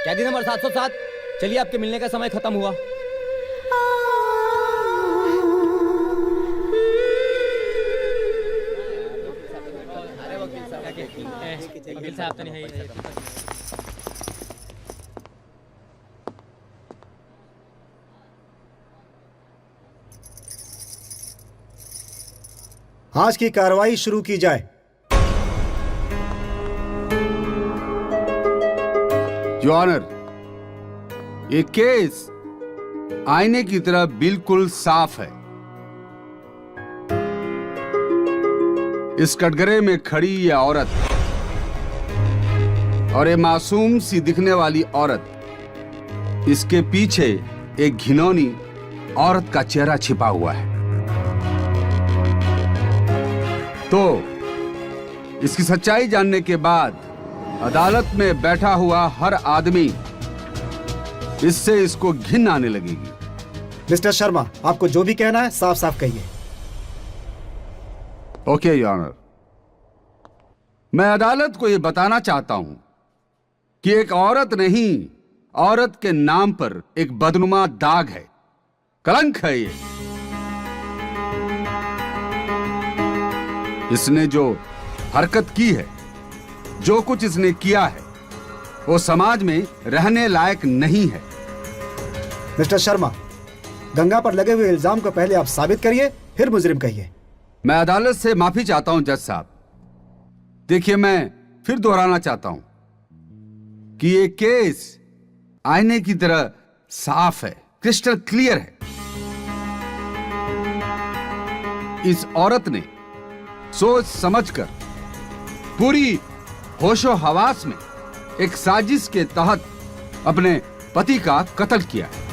कैदी नंबर 707, चलिए आपके मिलने का समय खत्म हुआ। वकील साहब तो नहीं है। आज की कार्रवाई शुरू की जाए। योर ऑनर, ये केस आईने की तरह बिल्कुल साफ है। इस कटघरे में खड़ी ये औरत और ये मासूम सी दिखने वाली औरत, इसके पीछे एक घिनौनी औरत का चेहरा छिपा हुआ है। तो इसकी सच्चाई जानने के बाद अदालत में बैठा हुआ हर आदमी इससे इसको घिन आने लगेगी। मिस्टर शर्मा, आपको जो भी कहना है साफ साफ कहिए। ओके योर ऑनर, मैं अदालत को यह बताना चाहता हूं कि एक औरत नहीं, औरत के नाम पर एक बदनुमा दाग है, कलंक है ये। इसने जो हरकत की है, जो कुछ इसने किया है, वो समाज में रहने लायक नहीं है। मिस्टर शर्मा, गंगा पर लगे हुए इल्जाम को पहले आप साबित करिए, फिर मुजरिम कहिए। मैं अदालत से माफी चाहता हूं जज साहब। देखिए, मैं फिर दोहराना चाहता हूं कि ये केस आईने की तरह साफ है, क्रिस्टल क्लियर है। इस औरत ने सोच समझकर पूरी होशो हवास में एक साजिश के तहत अपने पति का कत्ल किया है।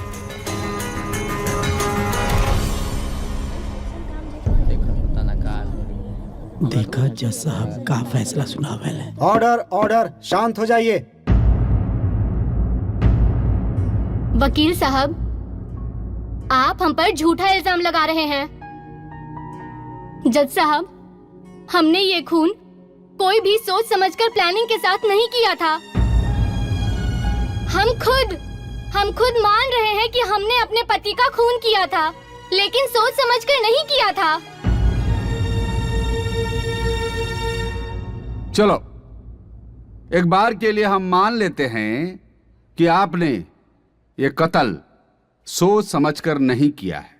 देखा जज साहब का फैसला सुनावे ले। ऑर्डर ऑर्डर, शांत हो जाइए। वकील साहब, आप हम पर झूठा इल्जाम लगा रहे हैं। जज साहब, हमने ये खून कोई भी सोच समझकर प्लानिंग के साथ नहीं किया था। हम खुद मान रहे हैं कि हमने अपने पति का खून किया था, लेकिन सोच समझकर नहीं किया था। चलो, एक बार के लिए हम मान लेते हैं कि आपने ये कत्ल सोच समझकर नहीं किया है,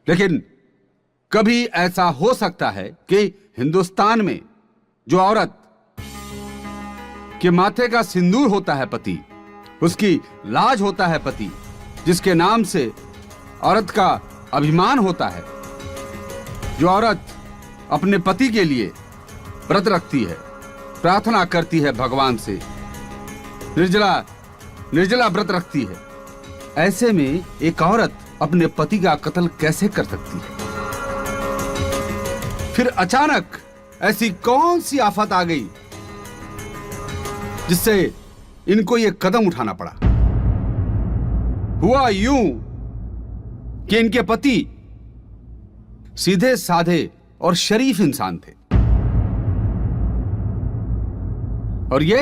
लेकिन कभी ऐसा हो सकता है कि हिंदुस्तान में जो औरत के माथे का सिंदूर होता है पति, उसकी लाज होता है पति, जिसके नाम से औरत का अभिमान होता है, जो औरत अपने पति के लिए व्रत रखती है, प्रार्थना करती है भगवान से, निर्जला व्रत रखती है, ऐसे में एक औरत अपने पति का कत्ल कैसे कर सकती है? फिर अचानक ऐसी कौन सी आफत आ गई जिससे इनको यह कदम उठाना पड़ा? हुआ यूं कि इनके पति सीधे साधे और शरीफ इंसान थे, और ये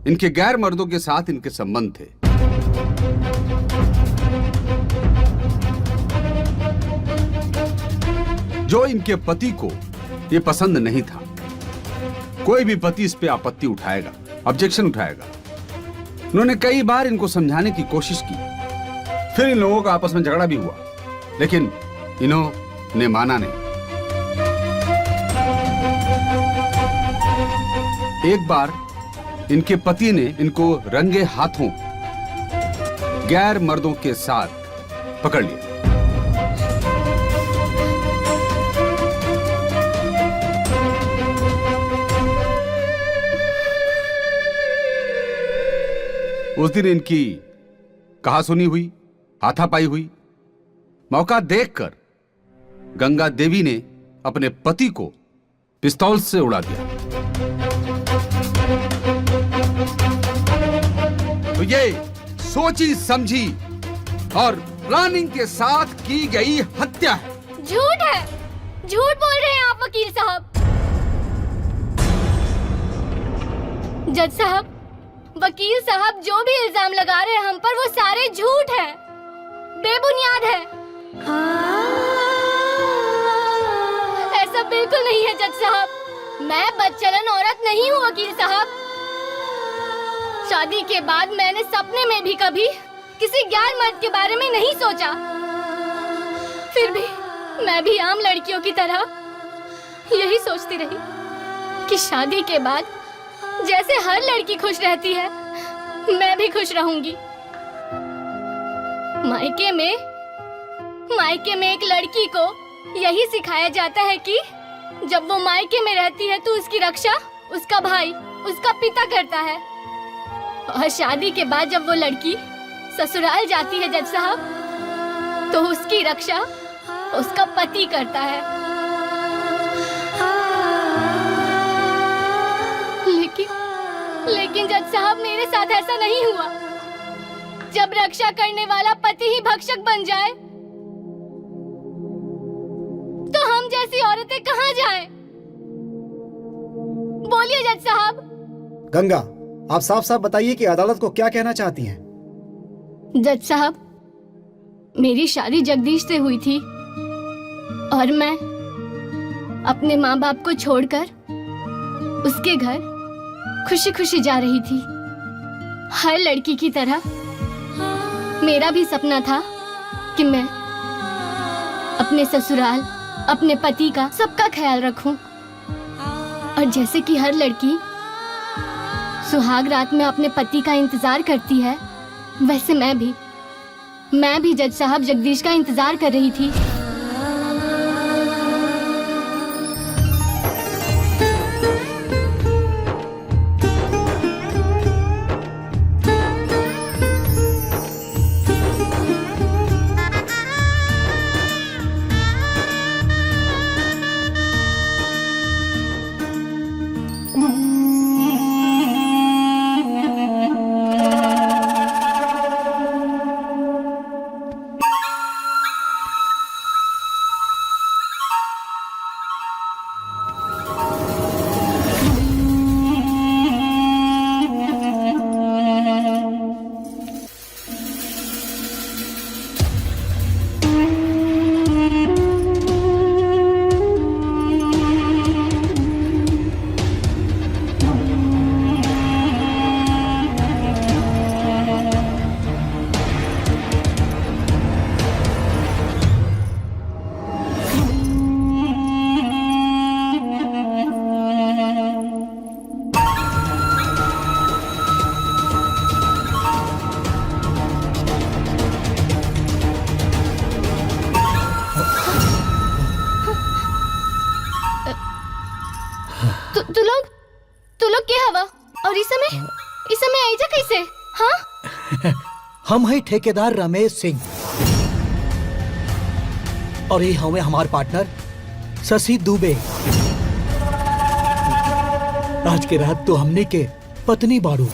इनके गैर मर्दों के साथ इनके संबंध थे। जो इनके पति को ये पसंद नहीं था। कोई भी पति इस पे आपत्ति उठाएगा, ऑब्जेक्शन उठाएगा। उन्होंने कई बार इनको समझाने की कोशिश की, फिर इन लोगों का आपस में झगड़ा भी हुआ, लेकिन इन्होंने माना नहीं। एक बार इनके पति ने इनको रंगे हाथों गैर मर्दों के साथ पकड़ लिया। उस दिन इनकी कहा सुनी हुई, हाथापाई हुई। मौका देखकर गंगा देवी ने अपने पति को पिस्तौल से उड़ा दिया। तो ये सोची समझी और प्लानिंग के साथ की गई हत्या है। झूठ है, झूठ बोल रहे हैं आप वकील साहब। जज साहब, वकील साहब जो भी इल्जाम लगा रहे हैं हम पर, वो सारे झूठ है, बेबुनियाद है। ऐसा बिल्कुल नहीं है जज साहब। मैं बदचलन औरत नहीं हूँ वकील साहब। शादी के बाद मैंने सपने में भी कभी किसी गैर मर्द के बारे में नहीं सोचा। फिर भी मैं भी आम लड़कियों की तरह यही सोचती रही कि शादी के बाद जैसे हर लड़की खुश रहती है, मैं भी खुश रहूंगी। मायके में एक लड़की को यही सिखाया जाता है कि जब वो मायके में रहती है तो उसकी रक्षा उसका भाई, उसका पिता करता है, और शादी के बाद जब वो लड़की ससुराल जाती है जज साहब, तो उसकी रक्षा उसका पति करता है। लेकिन जज साहब, मेरे साथ ऐसा नहीं हुआ। जब रक्षा करने वाला पति ही भक्षक बन जाए, तो हम जैसी औरतें कहां जाएं? बोलिए जज साहब। गंगा, आप साफ साफ बताइए कि अदालत को क्या कहना चाहती हैं? जज साहब, मेरी शादी जगदीश से हुई थी और मैं अपने माँ बाप को छोड़कर उसके घर खुशी खुशी जा रही थी। हर लड़की की तरह मेरा भी सपना था कि मैं अपने ससुराल, अपने पति का, सबका ख्याल रखूं। और जैसे कि हर लड़की सुहाग रात में अपने पति का इंतजार करती है, वैसे मैं भी जज साहब जगदीश का इंतजार कर रही थी। तू लोग क्या हवा और इस समय आईजा कैसे? हाँ, हम है ठेकेदार रमेश सिंह और ये हमें हमार पार्टनर शशि दुबे। आज के रात तो हमने के पत्नी बाड़ू,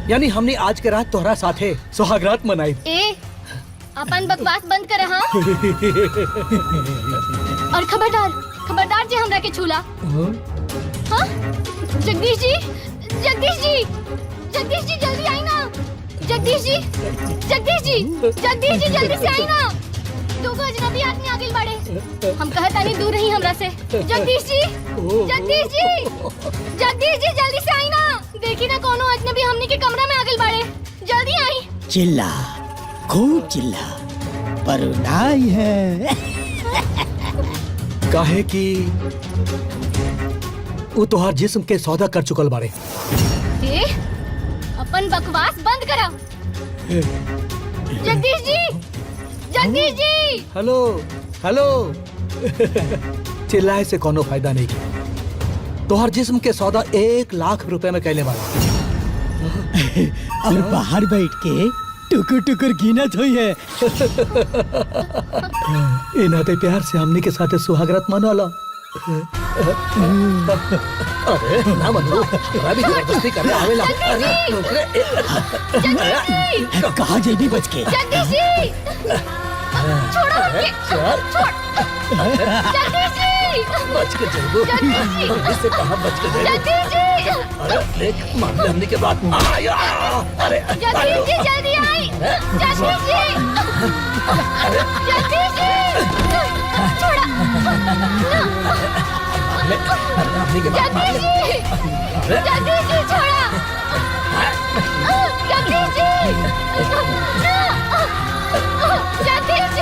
यानी हमने आज के रात तोहरा साथे सुहागरात मनाई। ए, अपन बकवास बंद कर। हाँ? और खबरदार जी हमरा के छूला। हाँ? जगदीश जी जल्दी आई ना। जगदीश जी जल्दी से आई ना। दो अजनबी आदमी आगे बढ़े, हम कहता नहीं दूर रही हमरा से। जगदीश जी जल्दी से आई ना। देखी ना कोनो अजनबी हमने के कमरा में आगे बढ़े, जल्दी आई। चिल्ला, खूब चिल्ला, पर नाई है। काहे कि वो तोहार जिस्म के सौदा कर चुकल बाड़े। अपन बकवास बंद करा। जगदीश जी। हेलो। चिल्लाए से कोनो फायदा नहीं की। तोहार जिस्म के सौदा 1 लाख रुपए में कैले बाड़े। और बाहर बैठ के टुकुर गिनत हुई है। ए नाते प्यार से हमने के साथ सुहागरात मनाला। अरे ना मनो, तोरा भी जबरदस्ती कर रहा आवेला। कहाँ जल्दी बच के? जगदीश जी छोड़ो हमके। छोड़। जगदीश जी बच के चलो। इससे कहाँ बच के जाएगा? जगदीश जी। अरे देख, मामले हमने के बाद आया। अरे जगदीश जी जल्दी आई। जगदीश जी छोड़ा। जगदीश जी छोड़ा। जगदीश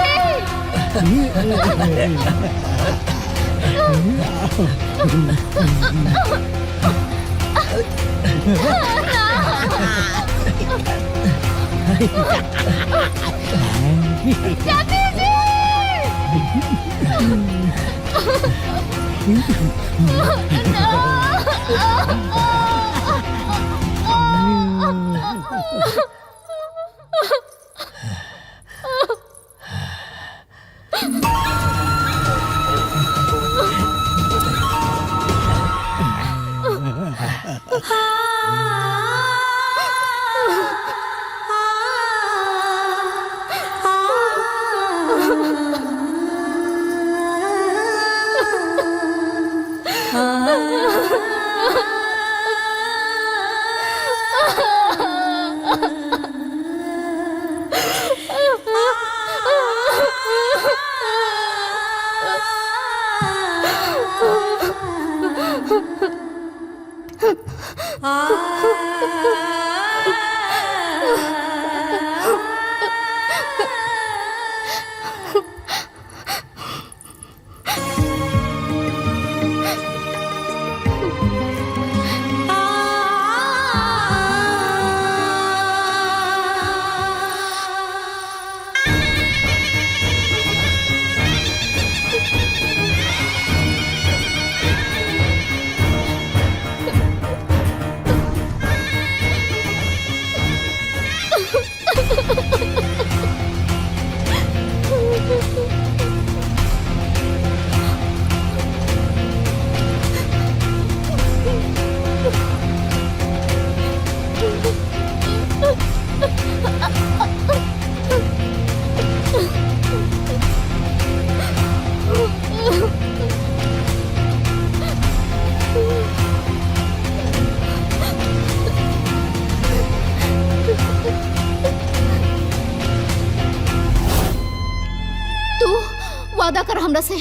वादा कर हमरा से,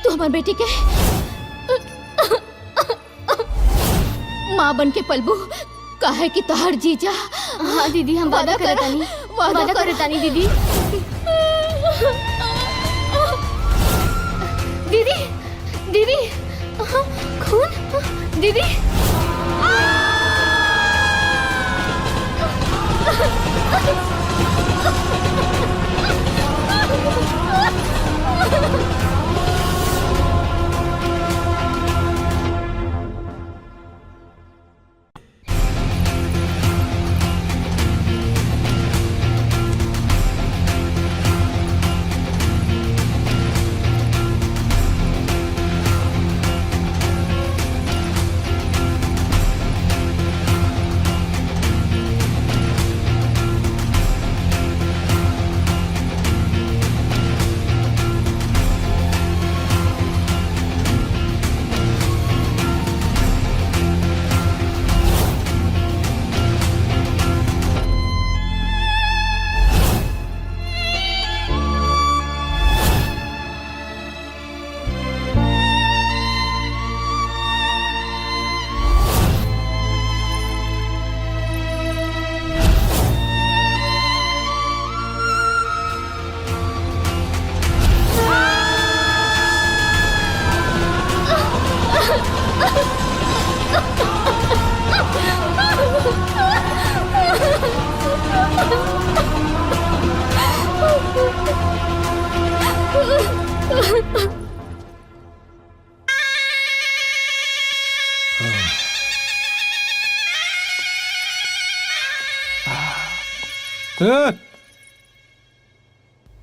तू हमार बेटी के माँ बन के पलबू, काहे कि तोहर जीजा। हाँ दीदी, हम वादा करतानी, वादा करतानी दीदी। दीदी दीदी, खून दीदी।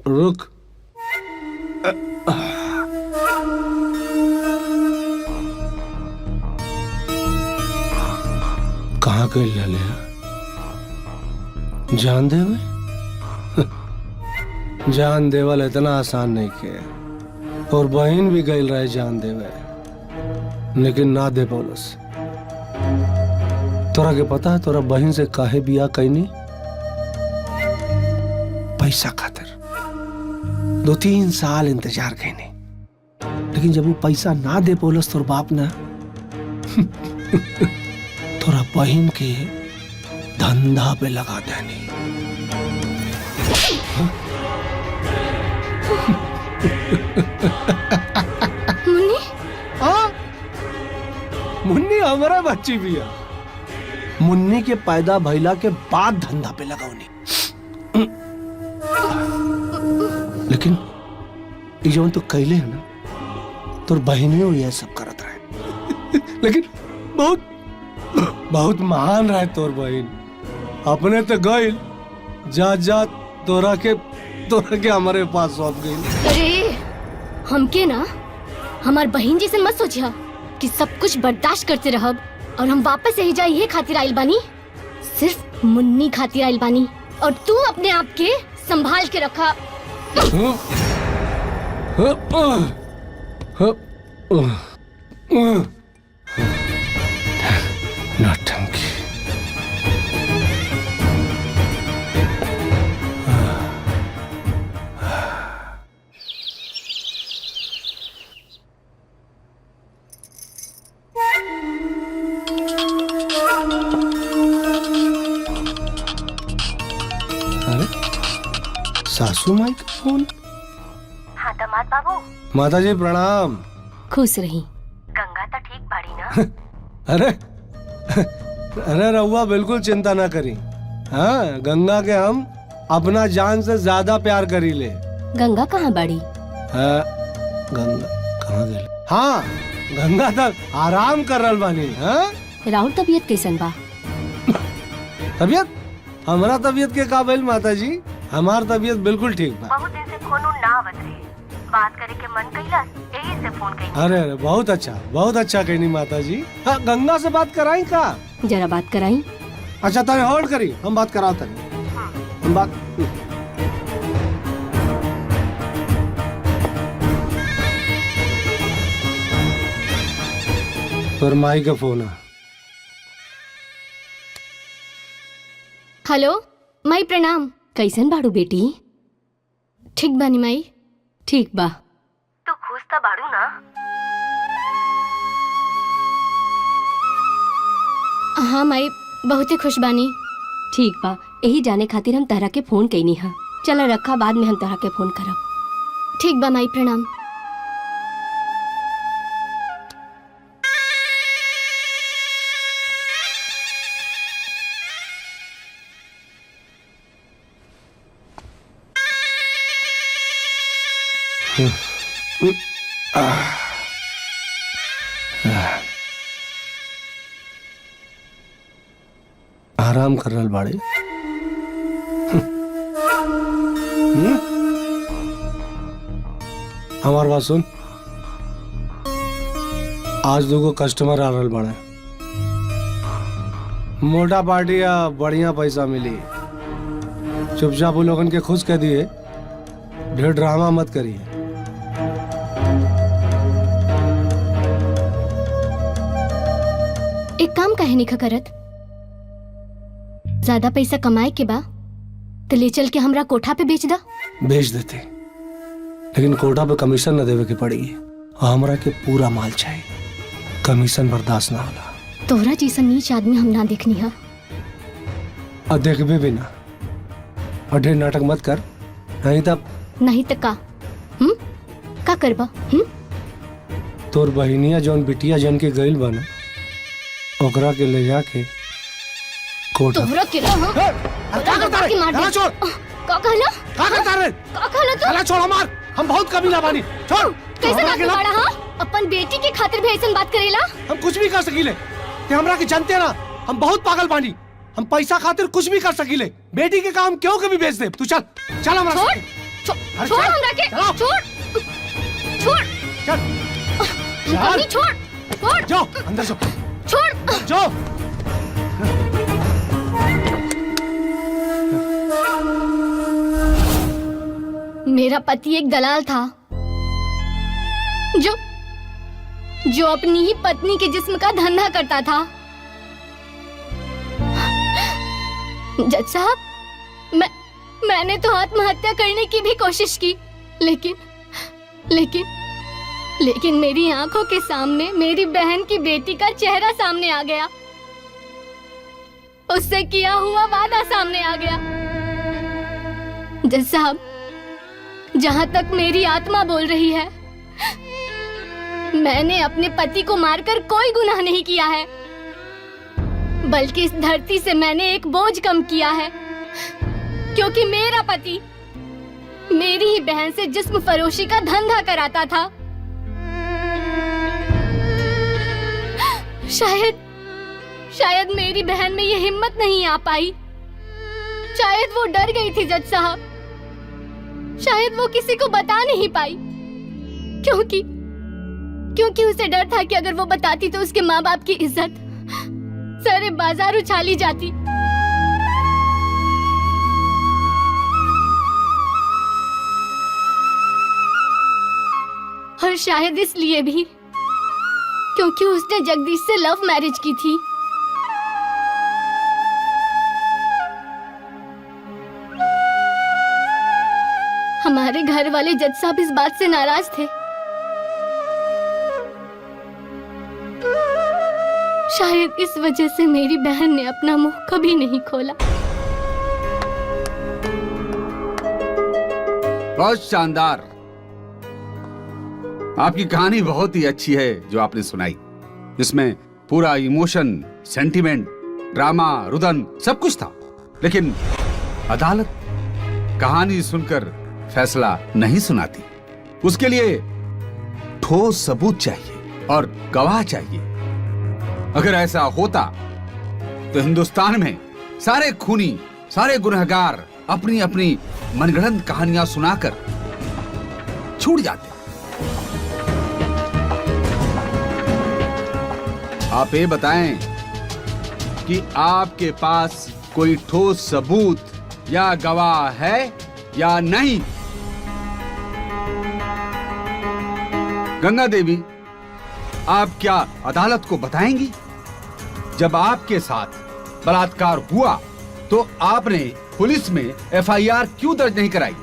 रुक। कहाँ गए ललिया? जान देवे? जान देवल इतना आसान नहीं के, और बहन भी गई रहे जान देवे, लेकिन ना दे पौलस। तोरा के पता है तोरा बहन से काहे बिया कैनी? पैसा खातिर 2-3 साल इंतजार कैनी, लेकिन जब वो पैसा ना दे पौलस तोर बाप ना तोरा बहन के धंधा पे लगा देनी। मुन्नी? हाँ, मुन्नी हमारा बच्ची भी है। मुन्नी के पैदा भइला के बाद धंधा पे लगाऊनी, लेकिन ये जो तो कैले है ना, तोर बहने ये सब करत रहे। लेकिन बहुत बहुत महान रहे तोर बहन। अपने तो गइल, जा जा तोरा के हमारे पास सौंप गई। अरे हमके ना हमार बहन जैसे मत सोचिया कि सब कुछ बर्दाश्त करते रहब और हम वापस यही जाए ये खातिर आइल बानी, सिर्फ मुन्नी खातिर आइल बानी, और तू अपने आप के संभाल के रखा। नौटंकी। अरे सासू माई का फोन। हाँ दामाद बाबू। माता जी प्रणाम। खुश रही। गंगा तो ठीक बाड़ी ना? अरे अरे रहुआ बिल्कुल चिंता ना करी। हाँ, गंगा के हम अपना जान से ज्यादा प्यार करी ले। गंगा कहाँ बाड़ी? हाँ, गंगा कहाँ गई? हाँ, गंगा तक आराम कर रहा बानी। हाँ, राहुल तबीयत कैसन बा? तबीयत हमारा तबीयत के काबिल माता जी, हमार तबीयत बिल्कुल ठीक बा। बहुत दिन से फोन ना आवत रहे, बात करे के मन कइला, यही से फोन कइला। अरे अरे बहुत अच्छा कहनी माता जी। हाँ, गंगा से बात कराई का? जरा बात कराई। अच्छा तने होल्ड करी, हम बात कराओ तनी। हम बात। तोर माई का फोन है। हेलो माई, प्रणाम। कैसन बाड़ू बेटी? ठीक बानी माई। ठीक बा। तो बाड़ू ना? हाँ माई, बहुत ही खुश बानी। ठीक बा, यही जाने खातिर हम तहरा के फोन कैनी हा। चला रखा, बाद में हम तहरा के फोन करब। ठीक बा माई, प्रणाम। आराम कर रहा बाड़े। हमार बात सुन, आज दुगो कस्टमर आ रहा बाड़े। मोटा पार्टी या बढ़िया पैसा मिली। चुपचाप वो लोगन के खुश कह दिए, ढेर ड्रामा मत करिए। एक काम काहे नहीं करत? ज्यादा पैसा कमाए के बा तो ले चल के हमरा कोठा पे बेच दा। बेच देते, लेकिन कोठा पे कमीशन न देवे के पड़ेगी। हमरा के पूरा माल चाहिए, कमीशन बर्दाश्त ना होला। तोहरा जैसा नीच आदमी हम ना देखनी है। और देखबे भी ना। और ढेर नाटक मत कर, नहीं तब नहीं तो का? का करबा? तोर बहिनिया जौन बिटिया जन के गइल बा ना, ओकरा के ले जाके कोठा। तोहरा के ना क्या करता रे? मार छोड़। का कहला? क्या करता रे? का कहला तू? चला छोड़, मार। हम बहुत कमीना बानी। छोड़। कैसे बात बड़ा? हां, अपन बेटी के खातिर भी ऐसन बात करेला? हम कुछ भी कर सकीले। ते हमरा के जानते ना, हम बहुत पागल बानी। हम पैसा खातिर कुछ भी कर सकीले। बेटी के काम क्यों कभी बेच दे? तू चल, चल हमरा। छोड़, छोड़ हमरा के। छोड़, छोड़, चल, छोड़, छोड़, जाओ अंदर जाओ, छोड़, जाओ। मेरा पति एक दलाल था जो अपनी ही पत्नी के जिस्म का धंधा करता था। जज साहब, मैंने तो आत्महत्या करने की भी कोशिश की, लेकिन मेरी आंखों के सामने मेरी बहन की बेटी का चेहरा सामने आ गया। उससे किया हुआ वादा सामने आ गया। जज साहब, जहां तक मेरी आत्मा बोल रही है, मैंने अपने पति को मारकर कोई गुनाह नहीं किया है, बल्कि इस धरती से मैंने एक बोझ कम किया है, क्योंकि मेरा पति मेरी ही बहन से जिस्म फरोशी का धंधा कराता था। शायद मेरी बहन में ये हिम्मत नहीं आ पाई। शायद वो डर गई थी जज साहब। शायद वो किसी को बता नहीं पाई, क्योंकि उसे डर था कि अगर वो बताती तो उसके माँ बाप की इज्जत सारे बाजार उछाली जाती। और शायद इसलिए भी क्योंकि उसने जगदीश से लव मैरिज की थी। हमारे घर वाले जज साहब इस बात से नाराज थे। शायद इस वजह से मेरी बहन ने अपना मुंह कभी नहीं खोला। बहुत शानदार। आपकी कहानी बहुत ही अच्छी है जो आपने सुनाई, जिसमें पूरा इमोशन, सेंटिमेंट, ड्रामा, रुदन सब कुछ था। लेकिन अदालत कहानी सुनकर फैसला नहीं सुनाती। उसके लिए ठोस सबूत चाहिए और गवाह चाहिए। अगर ऐसा होता तो हिंदुस्तान में सारे खूनी, सारे गुनहगार अपनी अपनी मनगढ़ंत कहानियां सुनाकर छूट जाते। आप ये बताएं कि आपके पास कोई ठोस सबूत या गवाह है या नहीं? गंगा देवी, आप क्या अदालत को बताएंगी जब आपके साथ बलात्कार हुआ तो आपने पुलिस में एफआईआर क्यों दर्ज नहीं कराई?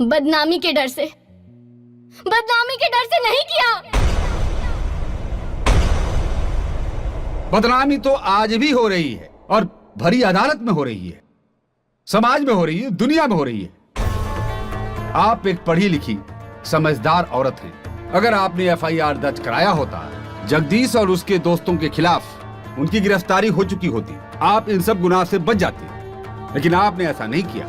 बदनामी के डर से नहीं किया। बदनामी तो आज भी हो रही है और भरी अदालत में हो रही है, समाज में हो रही है, दुनिया में हो रही है। आप एक पढ़ी लिखी समझदार औरत हैं। अगर आपने एफआईआर दर्ज कराया होता, जगदीश और उसके दोस्तों के खिलाफ उनकी गिरफ्तारी हो चुकी होती, आप इन सब गुनाह से बच जाते, लेकिन आपने ऐसा नहीं किया।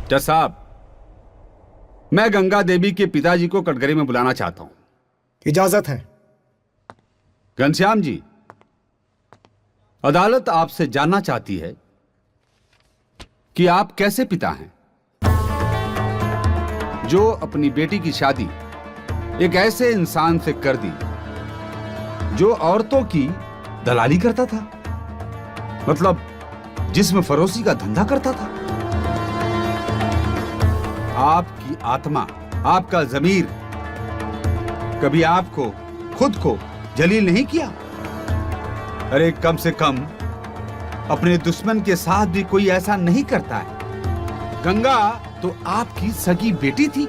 जज साहब, मैं गंगा देवी के पिताजी को कटघरे में बुलाना चाहता हूं। इजाजत है। घनश्याम जी, अदालत आपसे जानना चाहती है कि आप कैसे पिता हैं जो अपनी बेटी की शादी एक ऐसे इंसान से कर दी जो औरतों की दलाली करता था, मतलब जिस्म फरोशी का धंधा करता था। आपकी आत्मा, आपका जमीर कभी आपको खुद को जलील नहीं किया? अरे कम से कम अपने दुश्मन के साथ भी कोई ऐसा नहीं करता है। गंगा तो आपकी सगी बेटी थी।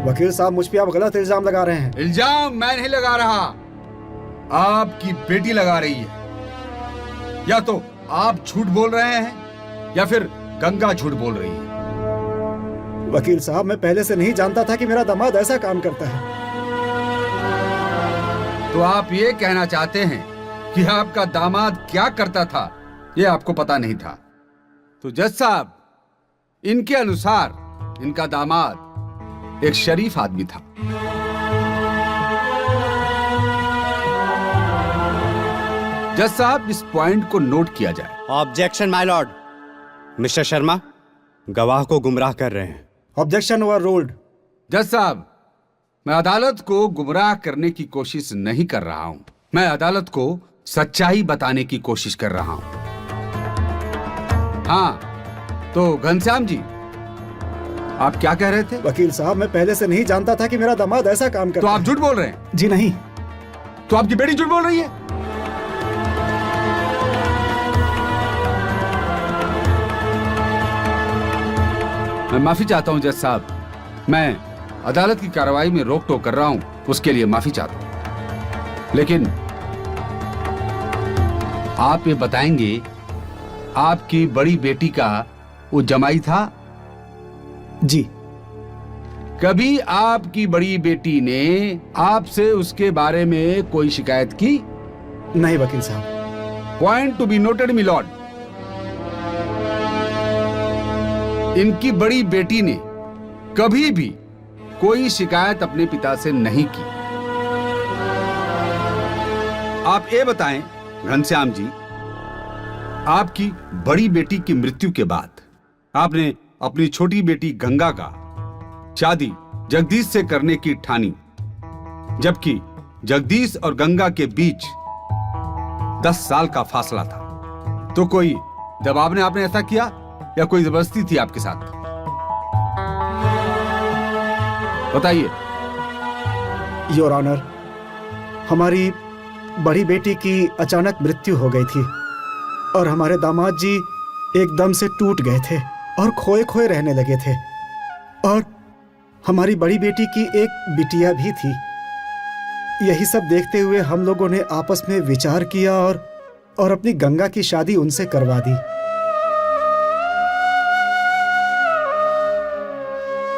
वकील साहब, मुझ पे आप गलत इल्जाम लगा रहे हैं। इल्जाम मैं नहीं लगा रहा, आपकी बेटी लगा रही है। या तो आप झूठ बोल रहे हैं या फिर गंगा झूठ बोल रही है। वकील साहब, मैं पहले से नहीं जानता था कि मेरा दामाद ऐसा काम करता है। तो आप ये कहना चाहते हैं कि आपका दामाद क्या करता था ये आपको पता नहीं था? तो जज साहब, इनके अनुसार इनका दामाद एक शरीफ आदमी था। जज साहब, इस पॉइंट को नोट किया जाए। ऑब्जेक्शन माय लॉर्ड। मिस्टर शर्मा गवाह को गुमराह कर रहे हैं। Objection over ruled. जज साहब, मैं अदालत को गुमराह करने की कोशिश नहीं कर रहा हूं, मैं अदालत को सच्चाई बताने की कोशिश कर रहा हूं। हाँ, तो घनश्याम जी, आप क्या कह रहे थे? वकील साहब, मैं पहले से नहीं जानता था कि मेरा दामाद ऐसा काम करता है। तो आप झूठ बोल रहे हैं? जी नहीं। तो आपकी बेटी झूठ बोल रही है? मैं माफी चाहता हूं जज साहब, मैं अदालत की कार्रवाई में रोक टोक कर रहा हूं, उसके लिए माफी चाहता हूं। लेकिन आप ये बताएंगे, आपकी बड़ी बेटी का वो जमाई था? जी। कभी आपकी बड़ी बेटी ने आपसे उसके बारे में कोई शिकायत की? नहीं वकील साहब। Point to be noted my lord. इनकी बड़ी बेटी ने कभी भी कोई शिकायत अपने पिता से नहीं की। आप ये बताएं घनश्याम जी, आपकी बड़ी बेटी की मृत्यु के बाद आपने अपनी छोटी बेटी गंगा का शादी जगदीश से करने की ठानी, जबकि जगदीश और गंगा के बीच 10 साल का फासला था। तो कोई दबाव ने आपने ऐसा किया या कोई जबरदस्ती थी आपके साथ? बताइए। योर ऑनर, हमारी बड़ी बेटी की अचानक मृत्यु हो गई थी और हमारे दामाद जी एकदम से टूट गए थे और खोए खोए रहने लगे थे। और हमारी बड़ी बेटी की एक बिटिया भी थी। यही सब देखते हुए हम लोगों ने आपस में विचार किया और अपनी गंगा की शादी उनसे करवा दी।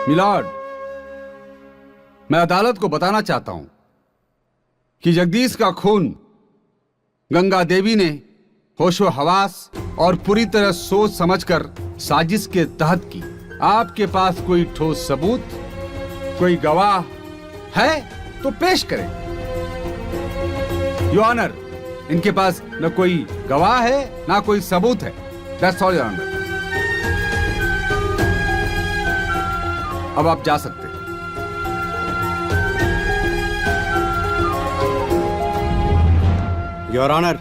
मिलॉर्ड, मैं अदालत को बताना चाहता हूं कि जगदीश का खून गंगा देवी ने होशो हवास और पूरी तरह सोच समझकर साजिश के तहत की। आपके पास कोई ठोस सबूत, कोई गवाह है तो पेश करें। योर ऑनर, इनके पास न कोई गवाह है ना कोई सबूत है। That's all your honour. अब आप जा सकते हैं। योर ऑनर,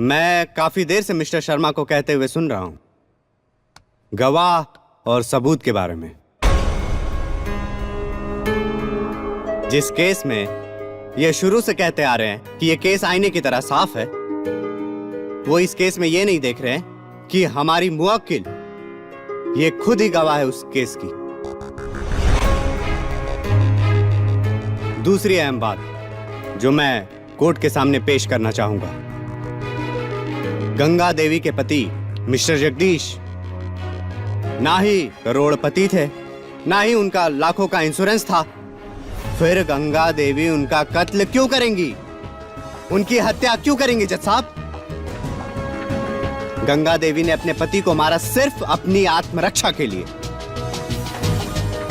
मैं काफी देर से मिस्टर शर्मा को कहते हुए सुन रहा हूं गवाह और सबूत के बारे में। जिस केस में ये शुरू से कहते आ रहे हैं कि ये केस आईने की तरह साफ है। वो इस केस में ये नहीं देख रहे हैं कि हमारी मुवक्किल ये खुद ही गवाह है उस केस की। दूसरी अहम बात जो मैं कोर्ट के सामने पेश करना चाहूंगा, गंगा देवी के पति मिस्टर जगदीश ना ही करोड़पति थे, ना ही उनका लाखों का इंश्योरेंस था। फिर गंगा देवी उनका कत्ल क्यों करेंगी, उनकी हत्या क्यों करेंगी जज साहब? गंगा देवी ने अपने पति को मारा सिर्फ अपनी आत्मरक्षा के लिए,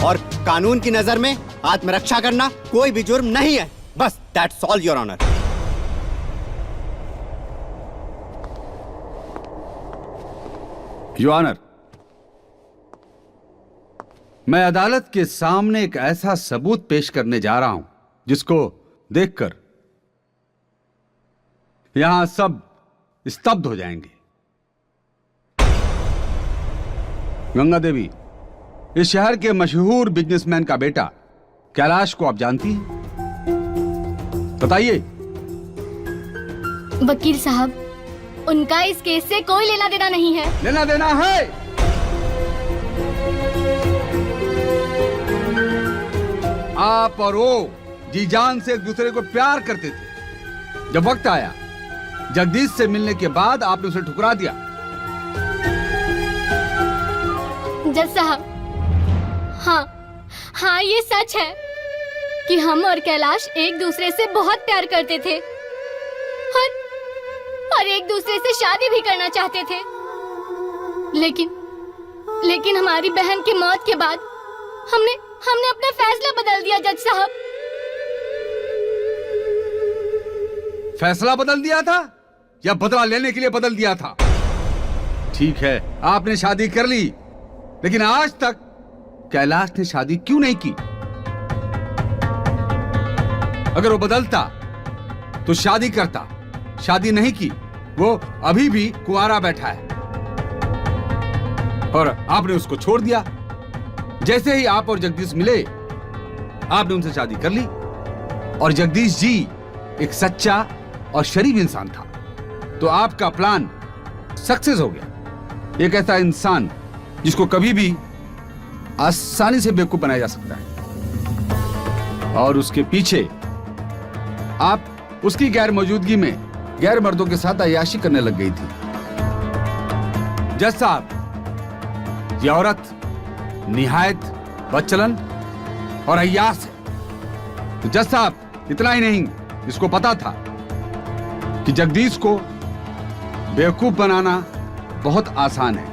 और कानून की नजर में आत्मरक्षा करना कोई भी जुर्म नहीं है। बस that's all your honour. Your honour, मैं अदालत के सामने एक ऐसा सबूत पेश करने जा रहा हूं जिसको देखकर यहां सब स्तब्ध हो जाएंगे। गंगा देवी इस शहर के मशहूर बिजनेसमैन का बेटा कैलाश को आप जानती हैं? बताइए। वकील साहब, उनका इस केस से कोई लेना देना नहीं है। लेना देना है। आप और वो जी जान से एक दूसरे को प्यार करते थे। जब वक्त आया जगदीश से मिलने के बाद आपने उसे ठुकरा दिया। जज साहब, हाँ ये सच है कि हम और कैलाश एक दूसरे से बहुत प्यार करते थे और एक दूसरे से शादी भी करना चाहते थे। लेकिन हमारी बहन की मौत के बाद हमने अपना फैसला बदल दिया जज साहब। फैसला बदल दिया था या बदला लेने के लिए बदल दिया था? ठीक है, आपने शादी कर ली, लेकिन आज तक कैलाश ने शादी क्यों नहीं की? अगर वो बदलता तो शादी करता। शादी नहीं की, वो अभी भी कुंवारा बैठा है और आपने उसको छोड़ दिया। जैसे ही आप और जगदीश मिले, आपने उनसे शादी कर ली और जगदीश जी एक सच्चा और शरीफ इंसान था, तो आपका प्लान सक्सेस हो गया। एक ऐसा इंसान जिसको कभी भी आसानी से बेवकूफ बनाया जा सकता है, और उसके पीछे आप उसकी गैर मौजूदगी में गैर मर्दों के साथ अय्याशी करने लग गई थी। जज साहब, यह औरत निहायत बदचलन और अय्याश है। तो जज साहब, इतना ही नहीं, इसको पता था कि जगदीश को बेवकूफ बनाना बहुत आसान है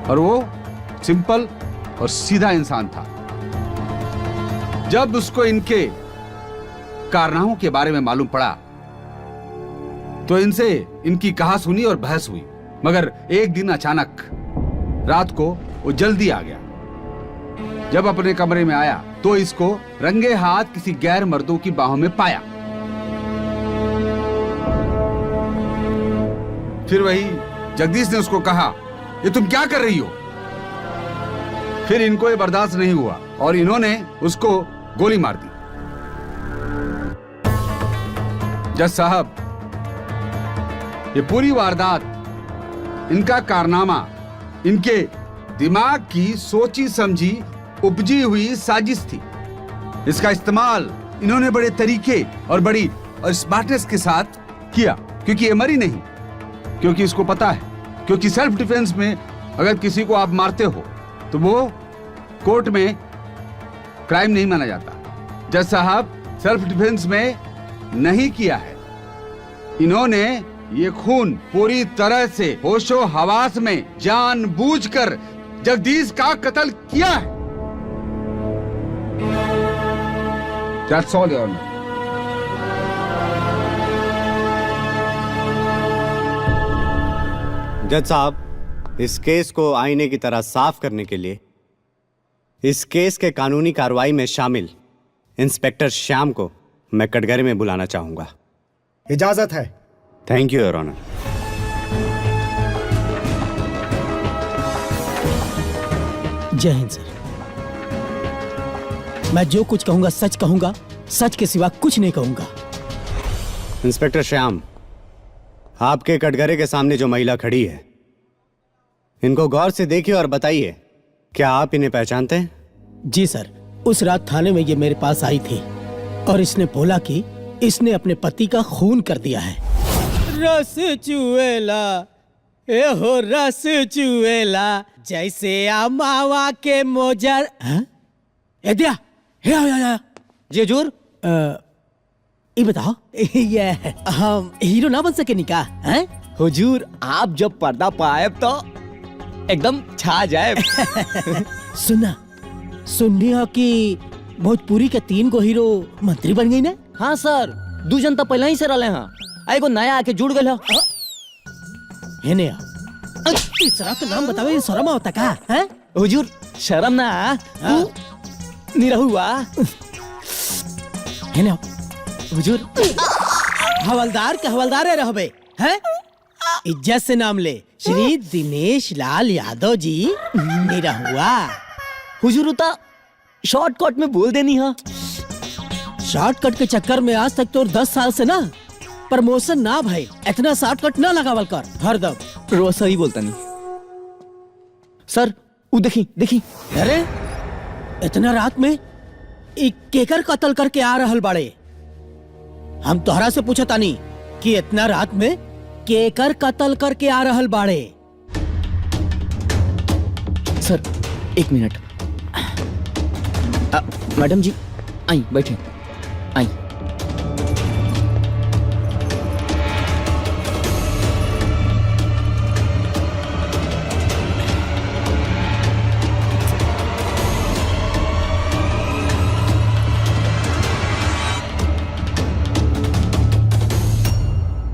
और वो सिंपल और सीधा इंसान था। जब उसको इनके कारनामों के बारे में मालूम पड़ा तो इनसे इनकी कहा सुनी और बहस हुई, मगर एक दिन अचानक रात को वो जल्दी आ गया। जब अपने कमरे में आया तो इसको रंगे हाथ किसी गैर मर्दों की बाहों में पाया। फिर वही जगदीश ने उसको कहा, ये तुम क्या कर रही हो? फिर इनको ये बर्दाश्त नहीं हुआ और इन्होंने उसको गोली मार दी। जज साहब, ये पूरी वारदात, इनका कारनामा, इनके दिमाग की सोची समझी उपजी हुई साजिश थी। इसका इस्तेमाल इन्होंने बड़े तरीके और बड़ी और स्मार्टनेस के साथ किया, क्योंकि ये मरी नहीं, क्योंकि इसको पता है, क्योंकि सेल्फ डिफेंस में अगर किसी को आप मारते हो तो वो कोर्ट में क्राइम नहीं माना जाता। जज साहब, सेल्फ डिफेंस में नहीं किया है। इन्होंने ये खून पूरी तरह से होशो हवास में जानबूझकर जगदीश का कत्ल किया है। That's all, Your Honor. जज साहब, इस केस को आईने की तरह साफ करने के लिए इस केस के कानूनी कार्रवाई में शामिल इंस्पेक्टर श्याम को मैं कटघरे में बुलाना चाहूंगा। इजाजत है। Thank you your honour. जय हिंद सर। मैं जो कुछ कहूंगा सच कहूंगा सच के सिवा कुछ नहीं कहूंगा। इंस्पेक्टर श्याम, आपके कटघरे के सामने जो महिला खड़ी है, इनको गौर से देखिए और बताइए, क्या आप इन्हें पहचानते हैं? जी सर, उस रात थाने में ये मेरे पास आई थी और इसने बोला कि इसने अपने पति का खून कर दिया है। रस चुएला, ए हो रस चुएला, जैसे मावा के मोजर। ए दिया, हे जी हजूर। ये बताओ, ये हम हीरो ना बन सके निका? हुजूर, आप जब पर्दा पाए तो एकदम छा जाए। सुनना, सुननी हो कि भोजपुरी के 3 गो हीरो मंत्री बन गई ना? हाँ सर, 2 जन तो पहले ही से रहे हैं, एगो नया आके जुड़ गए। तीसरा का नाम बतावे, शर्म होता का? हुजूर शर्म ना, निरहुआ। हुजूर, हवलदार के हवलदार रहबे हैं? इज्जत से नाम ले, श्री दिनेश लाल यादव जी निरहुआ। हुजूर उता शॉर्टकट में बोल देनी है। शॉर्टकट के चक्कर में आज तक तो 10 साल से ना प्रमोशन ना भाई, इतना शॉर्टकट ना लगावल कर हरदम। रोज सही बोलता नहीं सर। वो देखी देखी, अरे इतना रात में केकर कत्ल करके आ रहल बाड़े? हम तोहरा से पूछा तानी कि इतना रात में केकर कत्ल करके आ रहल बाड़े? सर 1 मिनट। मैडम जी आई, बैठे आई।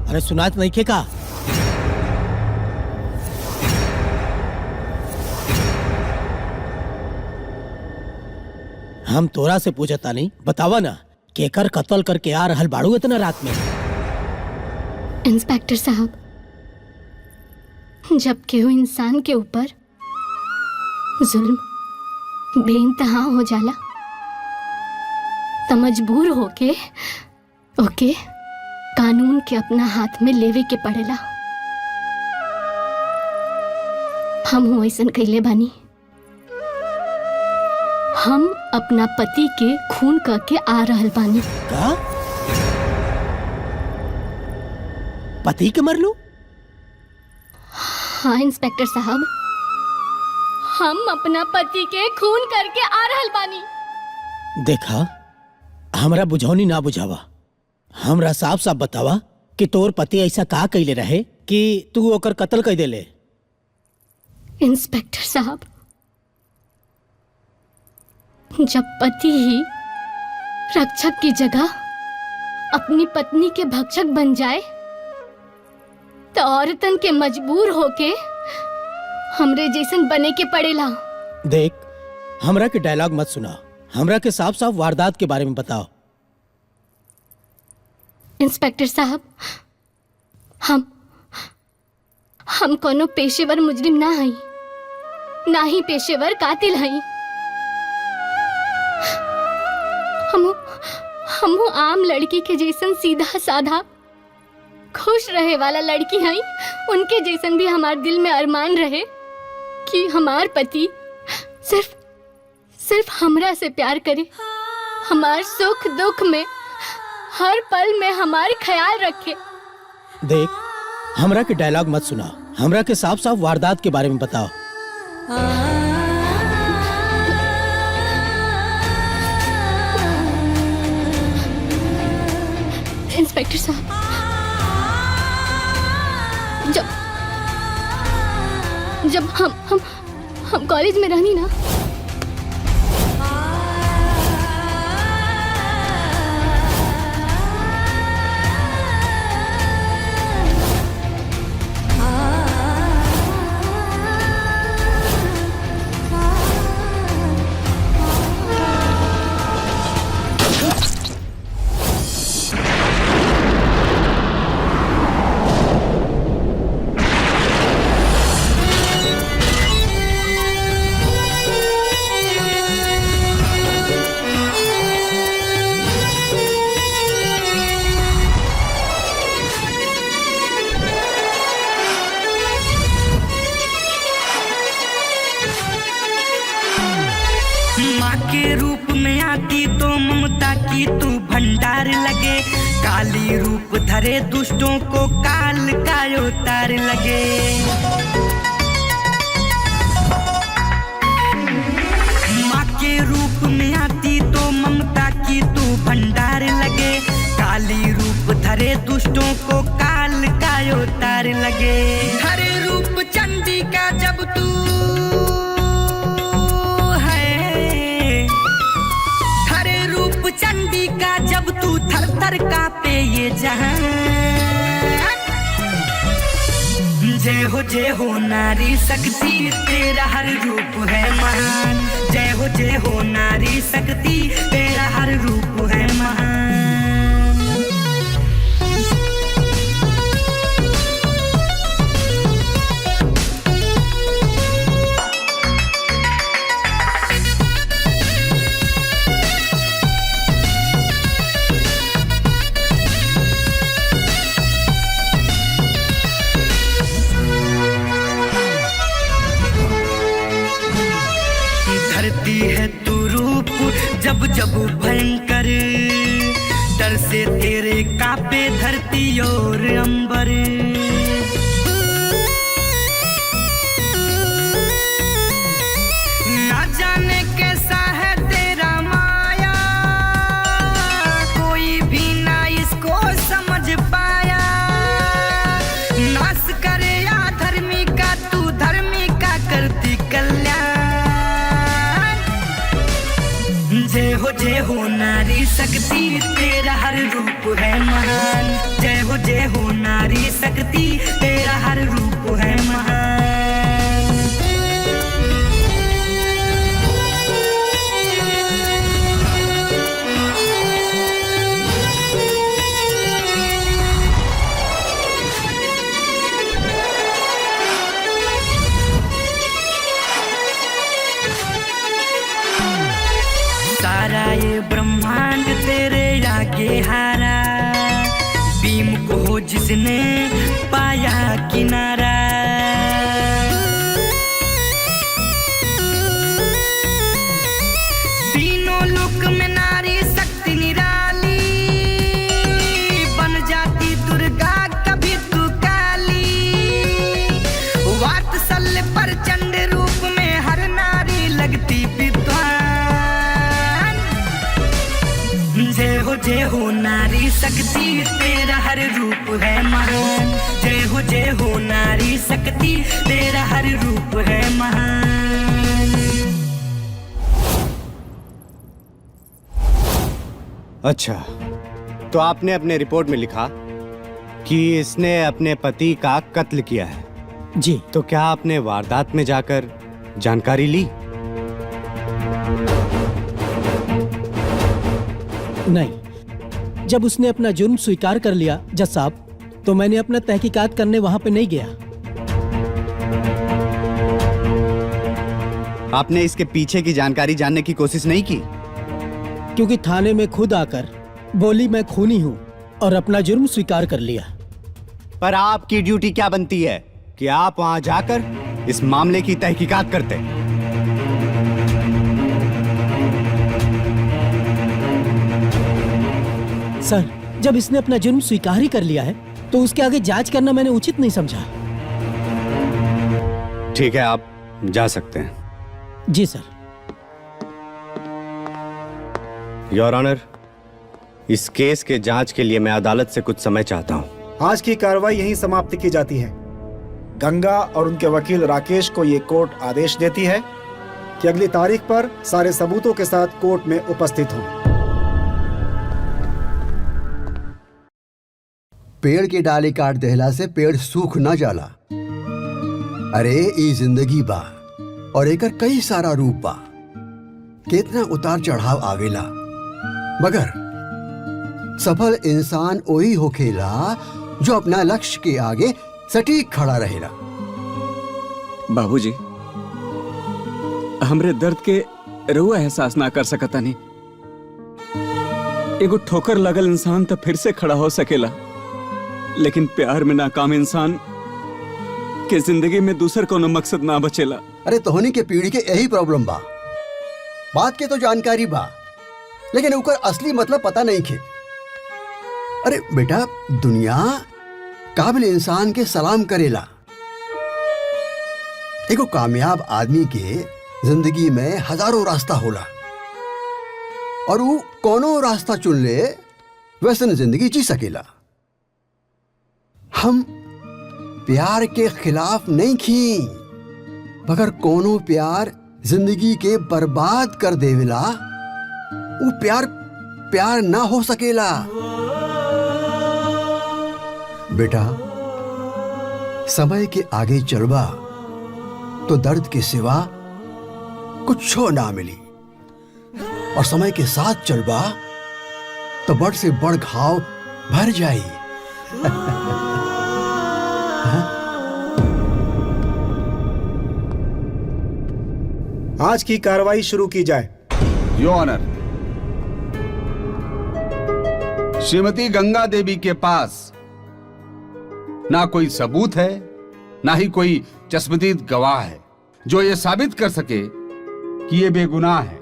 अरे सुनात नहीं के का? हम तोरा से पूछता नहीं, बतावा ना, केकर कत्ल करके आ रहल बाड़ू इतना रात में? इंस्पेक्टर साहब, जब केहू इंसान के ऊपर जुल्म बेइंतहा हो जाला तो मजबूर होके ओके कानून के अपना हाथ में लेवे के पड़ेला। हम हो ऐसन कैले बानी। हम अपना पति के खून करके आ रहल बानी। का? पति के मर लू? हाँ इंस्पेक्टर साहब, हम अपना पति के खून करके आ रहल बानी। देखा, हमरा बुझौनी ना बुझावा, हमरा साफ साफ बतावा कि तोर पति ऐसा का कैले रहे कि तू ओकर कत्ल कर देले? इंस्पेक्टर साहब, जब पति ही रक्षक की जगह अपनी पत्नी के भक्षक बन जाए तो औरतन के मजबूर होके हमरे जैसन बने के पड़ेला। देख, हमरा के डायलॉग मत सुना, हमरा के साफ साफ वारदात के बारे में बताओ। इंस्पेक्टर साहब, हम कोनो पेशेवर मुजरिम ना हई, ना ही पेशेवर कातिल हई। हम आम लड़की के जैसन सीधा साधा खुश रहे वाला लड़की हई। उनके जैसन भी हमार दिल में अरमान रहे कि हमार पति सिर्फ हमरा से प्यार करे, हमार सुख दुख में हर पल में हमारे ख्याल रखे। देख, हमरा के डायलॉग मत सुना, हमरा के साफ साफ वारदात के बारे में बताओ। इंस्पेक्टर साहब, जब हम कॉलेज में रहनी ना, की तू भंडार लगे, काली रूप धरे दुष्टों को काल का तार लगे। माँ के रूप में आती तो ममता की तू भंडार लगे, काली रूप धरे दुष्टों को काल का तार लगे। हरे रूप चंडी का जब तू है, हरे रूप चंडी का जब तू थर थर कांपे ये जहां। जय हो नारी शक्ति तेरा हर रूप है महान। जय हो नारी शक्ति तेरा हर रूप है महान। है तू रूप जब जब भयंकर, डर से तेरे कांपे धरती और अंबर। ना जाने कैसा है तेरा माया, कोई भी ना इसको समझ पाया। नाश करे या धर्मी का तू धर्मी का करती कल्याण। जय हो नारी शक्ति तेरा हर रूप है महान। जय हो नारी शक्ति तेरा हर रूप है महान। सारा ये ब्रह्मांड तेरे आगे हारा, भीम को हो जिसने पाया किनारा। तीनों लोक में नारी शक्ति निराली, बन जाती दुर्गा कभी तू काली। वात्सल्य प्रचंड रूप में हर नारी लगती विद्वान। जय हो नारी शक्ति तेरा हर रूप है महान। जय हो नारी शक्ति तेरा हर रूप है महान। अच्छा, तो आपने अपने रिपोर्ट में लिखा कि इसने अपने पति का कत्ल किया है। जी। तो क्या आपने वारदात में जाकर जानकारी ली? नहीं, जब उसने अपना जुर्म स्वीकार कर लिया जज साहब, तो मैंने अपना तहकीकात करने वहां पे नहीं गया। आपने इसके पीछे की जानकारी जानने की कोशिश नहीं की? क्योंकि थाने में खुद आकर बोली मैं खूनी हूं और अपना जुर्म स्वीकार कर लिया। पर आपकी ड्यूटी क्या बनती है कि आप वहां जाकर इस मामले की तहकीकात करते? सर, जब इसने अपना जुर्म स्वीकार ही कर लिया है तो उसके आगे जांच करना मैंने उचित नहीं समझा। ठीक है, आप जा सकते हैं। जी सर। योर ऑनर, इस केस के जांच के लिए मैं अदालत से कुछ समय चाहता हूं। आज की कार्रवाई यहीं समाप्त की जाती है। गंगा और उनके वकील राकेश को ये कोर्ट आदेश देती है कि अगली तारीख पर सारे सबूतों के साथ कोर्ट में उपस्थित हों। पेड़ की डाली काट देहला से पेड़ सूख न जाला। अरे ई जिंदगी बा और एकर कई सारा रूप बा। कितना उतार चढ़ाव आवेला, मगर सफल इंसान वही होखेला जो अपना लक्ष्य के आगे सटीक खड़ा रहेला। बाबूजी, हमरे दर्द के रहुआ एहसास ना कर सकता नहीं। एगो ठोकर लगल इंसान तो फिर से खड़ा हो सकेला, लेकिन प्यार में नाकाम इंसान के जिंदगी में दूसर कोनो मकसद ना बचेला। अरे तोहनी के पीढ़ी के यही प्रॉब्लम बा। बात के तो जानकारी बा, लेकिन उकर असली मतलब पता नहीं खे। अरे बेटा, दुनिया काबिल इंसान के सलाम करेला। एगो कामयाब आदमी के जिंदगी में हजारों रास्ता होला और वो कोनो रास्ता चुन ले वैसे जिंदगी जी सकेला। हम प्यार के खिलाफ नहीं खी, मगर कोनो प्यार जिंदगी के बर्बाद कर देवेला वो प्यार प्यार ना हो सकेला। बेटा, समय के आगे चलबा तो दर्द के सिवा कुछ ना मिली, और समय के साथ चलबा तो बड़ से बड़ घाव भर जाई। आज की कार्रवाई शुरू की जाए। योर ऑनर, श्रीमती गंगा देवी के पास ना कोई सबूत है, ना ही कोई चश्मदीद गवाह है जो ये साबित कर सके कि ये बेगुनाह है।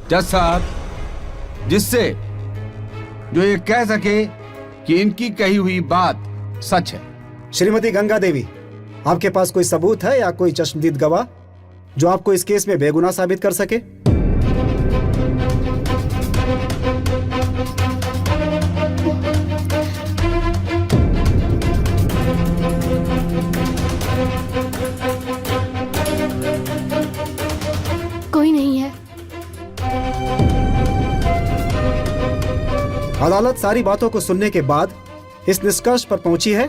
जज साहब, जिससे जो ये कह सके कि इनकी कही हुई बात सच है। श्रीमती गंगा देवी, आपके पास कोई सबूत है या कोई चश्मदीद गवाह जो आपको इस केस में बेगुनाह साबित कर सके? कोई नहीं है। अदालत सारी बातों को सुनने के बाद इस निष्कर्ष पर पहुंची है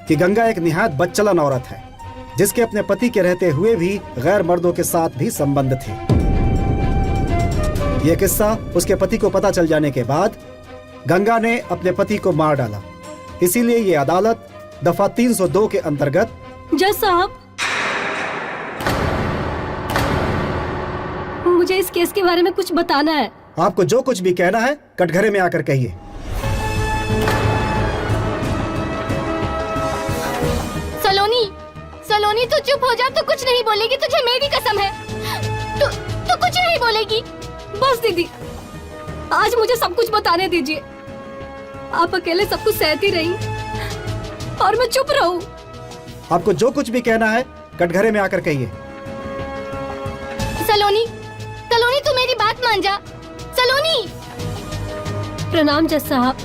कि गंगा एक निहायत बदचलन औरत है, जिसके अपने पति के रहते हुए भी गैर मर्दों के साथ भी संबंध थे। यह किस्सा उसके पति को पता चल जाने के बाद गंगा ने अपने पति को मार डाला। इसीलिए ये अदालत दफा 302 के अंतर्गत। जज साहब, मुझे इस केस के बारे में कुछ बताना है। आपको जो कुछ भी कहना है कटघरे में आकर कहिए। सलोनी, सलोनी तू चुप हो जा, तू कुछ नहीं बोलेगी, तुझे मेरी कसम है। तू कुछ नहीं बोलेगी। बस दीदी, आज मुझे सब कुछ बताने दीजिए। आप अकेले सब कुछ सहती रही और मैं चुप रहूं। आपको जो कुछ भी कहना है कटघरे में आकर कहिए। सलोनी, सलोनी तू मेरी बात मान जा। सलोनी। प्रणाम जज साहब।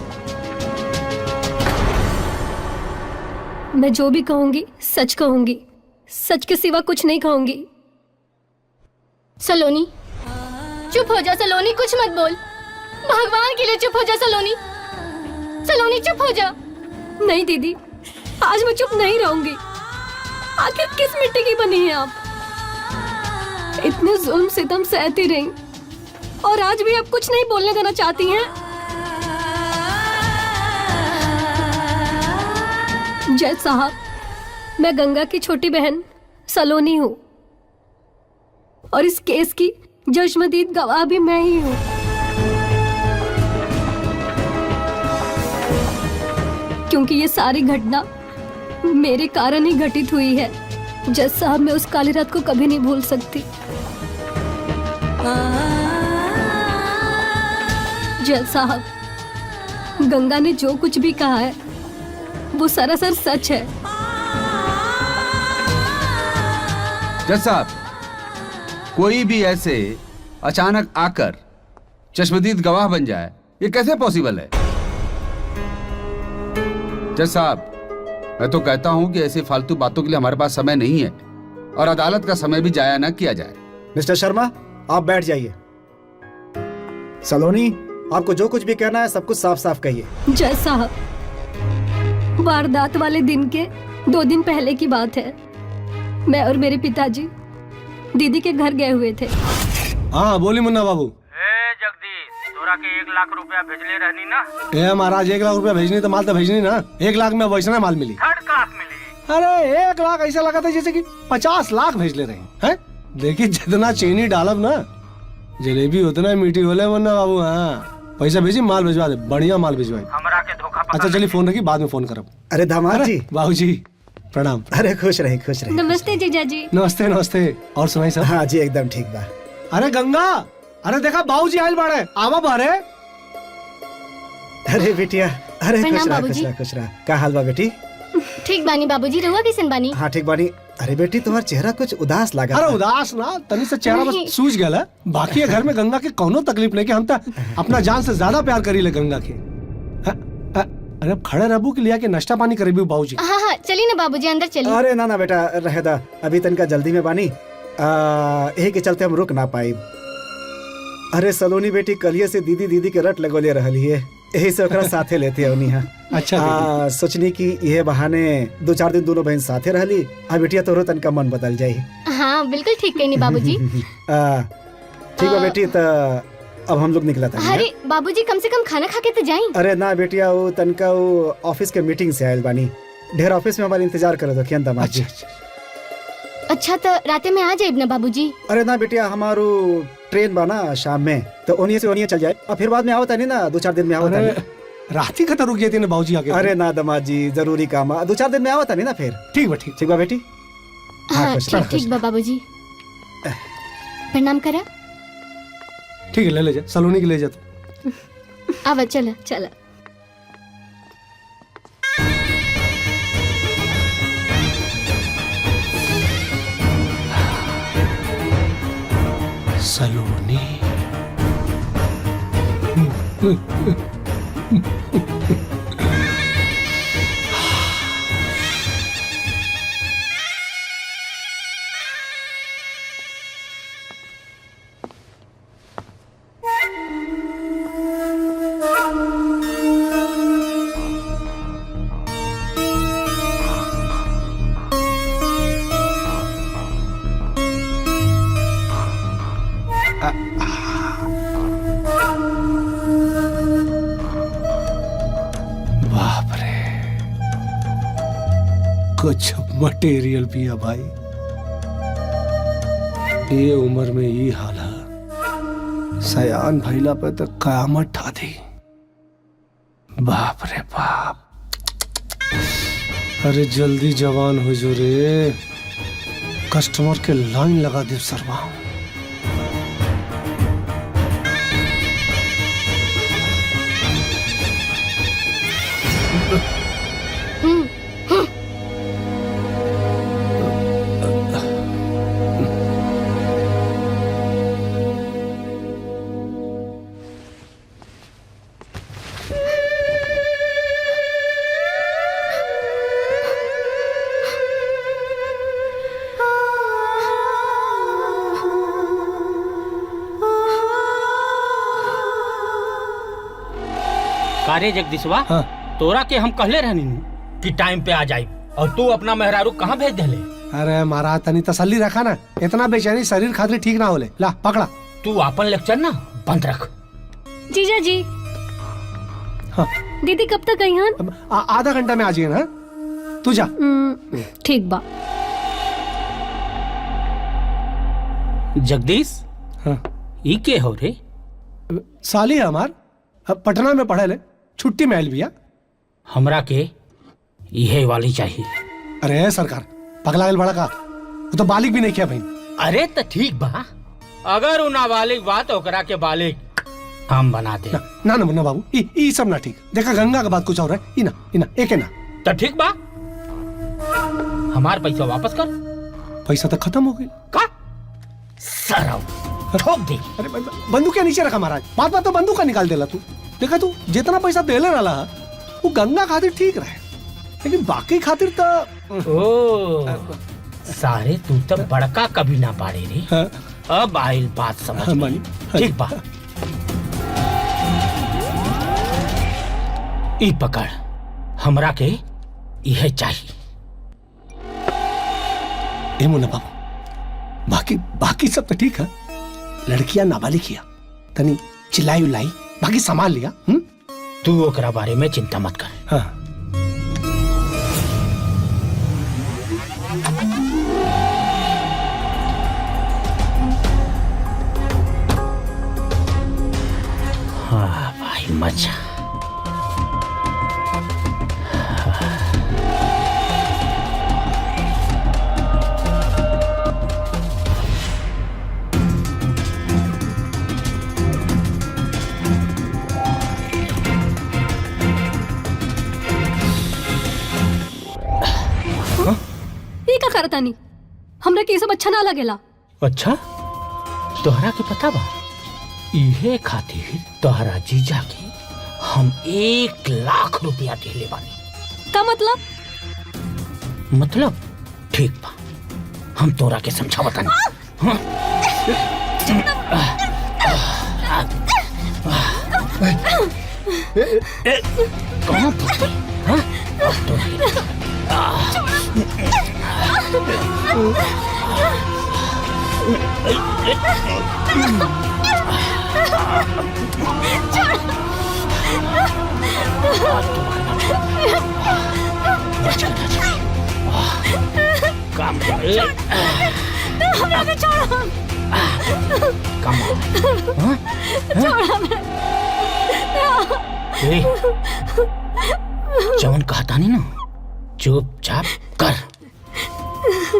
मैं जो भी कहूंगी सच कहूंगी, सच के सिवा कुछ नहीं कहूंगी। सलोनी चुप हो जा। सलोनी कुछ मत बोल, भगवान के लिए चुप हो जा। सलोनी, सलोनी चुप हो जा। नहीं दीदी, आज मैं चुप नहीं रहूंगी। आखिर किस मिट्टी की बनी है आप? इतने जुल्म सितम सहती रही और आज भी आप कुछ नहीं बोलने देना चाहती हैं। जज साहब, मैं गंगा की छोटी बहन सलोनी हूँ और इस केस की जज्मदीद गवाह भी मैं ही हूँ। क्योंकि ये सारी घटना मेरे कारण ही घटित हुई है। जज साहब, मैं उस काली रात को कभी नहीं भूल सकती। जज साहब, गंगा ने जो कुछ भी कहा है वो सरासर सच है। जज साहब, कोई भी ऐसे अचानक आकर चश्मदीद गवाह बन जाए, ये कैसे पॉसिबल है? जज साहब, मैं तो कहता हूं कि ऐसी फालतू बातों के लिए हमारे पास समय नहीं है और अदालत का समय भी जाया न किया जाए। मिस्टर शर्मा, आप बैठ जाइए। सलोनी, आपको जो कुछ भी कहना है सब कुछ साफ साफ कहिए। जज साहब, वारदात वाले दिन के 2 दिन पहले की बात है। मैं और मेरे पिताजी दीदी के घर गए हुए थे। हाँ बोली मुन्ना बाबू। जगदीश, तोरा के 1 लाख रुपया भेजले रहनी ना? ए महाराज, 1 लाख रुपया भेजनी तो माल तो भेजनी ना। 1 लाख में वैसा माल मिली। थर्ड क्लास मिली। अरे 1 लाख ऐसा लगा था जैसे कि 50 लाख भेज ले रहे हैं। देखिए, जितना चीनी डालब ना जलेबी उतना मीठी होले मुन्ना बाबू। हाँ, पैसा भेजी, माल भिजवा दे, बढ़िया माल भिजवाई। हमरा के धोखा पता। अच्छा चलिए, फोन रखी, बाद में फोन करब। अरे दामाद जी। बाबूजी प्रणाम। अरे खुश रहे, खुश रहे। नमस्ते जीजा जी। नमस्ते नमस्ते। और सुनाई सर? हाँ जी, एकदम ठीक बा। अरे गंगा, अरे देखा बाबूजी आयल बाड़े, आवा बारे। अरे बेटिया, अरे प्रणाम खुश रहा, बाबूजी। खुश रहा, खुश रहा। का हाल बा बेटी? ठीक बानी बाबूजी, रहुआ कैसन बानी? हाँ ठीक बानी। अरे बेटी तुम्हारा चेहरा कुछ उदास लगा। अरे उदास ना, तनी से चेहरा नहीं। बस सूझ गया। बाकी ये घर में गंगा के कोनो तकलीफ नहीं, कि हम तो अपना जान से ज्यादा प्यार करी ले गंगा के। अरे अब खड़े रहबू के लिया के नाश्ता पानी करेबी बाबूजी। हाँ हाँ चलिए ना बाबूजी, अंदर चलिए। अरे ना ना बेटा रहेदा, अभी तनका जल्दी में बानी। यही के चलते हम रुक ना पाई। अरे सलोनी बेटी कलिये से दीदी दीदी के रट लगोले रहली है, यही से ओकरा साथे लेते अवनी। हाँ अच्छा सोचनी कि यह बहाने 2-4 दिन दोनों बहन साथे रहली। हाँ बेटिया तोरो तनका मन बदल जाई। हाँ बिल्कुल ठीक कहनी बाबूजी। ठीक है बेटी, तो अब हम लोग निकला था। अरे बाबूजी कम से कम खाना खा के तो जाई। अरे ना बेटिया, वो तनका वो ऑफिस के मीटिंग से आयल बानी, ढेर ऑफिस में हमारे इंतजार करे तो दामाद जी। अच्छा तो राते में आ जाए ना बाबूजी। अरे ना बेटिया, हमारो ट्रेन बना शाम में, तो ओनिए से ओनिए चल जाए और फिर बाद में आवता नहीं ना, 2-4 दिन में आवता नहीं। रात ही खतर रुक गए थे ना बाबूजी आके। अरे ना दामाद जी, जरूरी काम 2-4 दिन में आवता नहीं ना फिर। ठीक बा, ठीक बा बेटी। हाँ खुश रह, ठीक बा बाबूजी। प्रणाम करा। ठीक है, ले जा सलोनी के ले जा। आवा चला चला। सलोनी बाप रे, कुछ मटेरियल भी है भाई। ये उम्र में ये हाल है, सयान भैला पे तो कयामत ठा दी। बाप रे बाप। अरे जल्दी जवान हो जो रे, कस्टमर के लाइन लगा दे सरवा। कारे जगदीशवा, तोरा के हम कहले रहनी कि टाइम पे आ जाई, और तू अपना मेहरारू कहाँ भेज देले? अरे महाराज तनी तसल्ली रखा ना, इतना बेचैनी शरीर खातिर ठीक ना होले। ला पकड़ा। तू अपन लेक्चर ना बंद रख। जीजा जी। हाँ। दीदी कब तक आई हैं? आधा घंटा में आ जाइए ना, तू जा। ठीक बा। जगदीश, हाँ। ई के हो रे? साली है हमार, अब पटना में पढ़े ले, छुट्टी में आयल बिया। हमरा के यही वाली चाहिए। अरे सरकार पगला गल बड़ा का, वो तो बालिक भी नहीं किया भाई। अरे तो ठीक बा, अगर उ नाबालिग बा तो ओकरा के बालिग हम बना दे। ना ना मुन्ना बाबू, ई सब ना ठीक। देखा गंगा का बात कुछ और है। इना इना एक है ना। तो ठीक बा, हमार पैसा वापस कर। पैसा तो खत्म हो गई। का सरव ठोक दे। अरे बंदूक के नीचे रखा महाराज, बात बात तो बंदूक का निकाल देला तू। देखा तू जितना पैसा देले रहा वो गंगा खातिर ठीक रहे, लेकिन बाकी खातिर तो ओ सारे तू तो बड़का कभी ना पाड़े रे। अब आइल बात समझ में। ठीक बा, ई पकड़, हमरा के यह चाहिए। ए मुन्ना बाबू, बाकी सब तो ठीक है। लड़कियां नाबालिग किया, तनी चिल्लाई उल्लाई, बाकी संभाल लिया। तू ओकरा बारे में चिंता मत कर। हाँ। हाँ भाई मजा। करता नहीं, हमरा के ये सब अच्छा ना लगेला। अच्छा, तोहरा के पता बा, इहे खातिर तोहरा जीजा के हम 1 लाख रुपया देले बानी। का मतलब? मतलब ठीक बा, हम तोरा के समझावता नहीं। कहाँ फंसी? हाँ? अब तो काम जवन कहता नहीं ना, चुपचाप कर,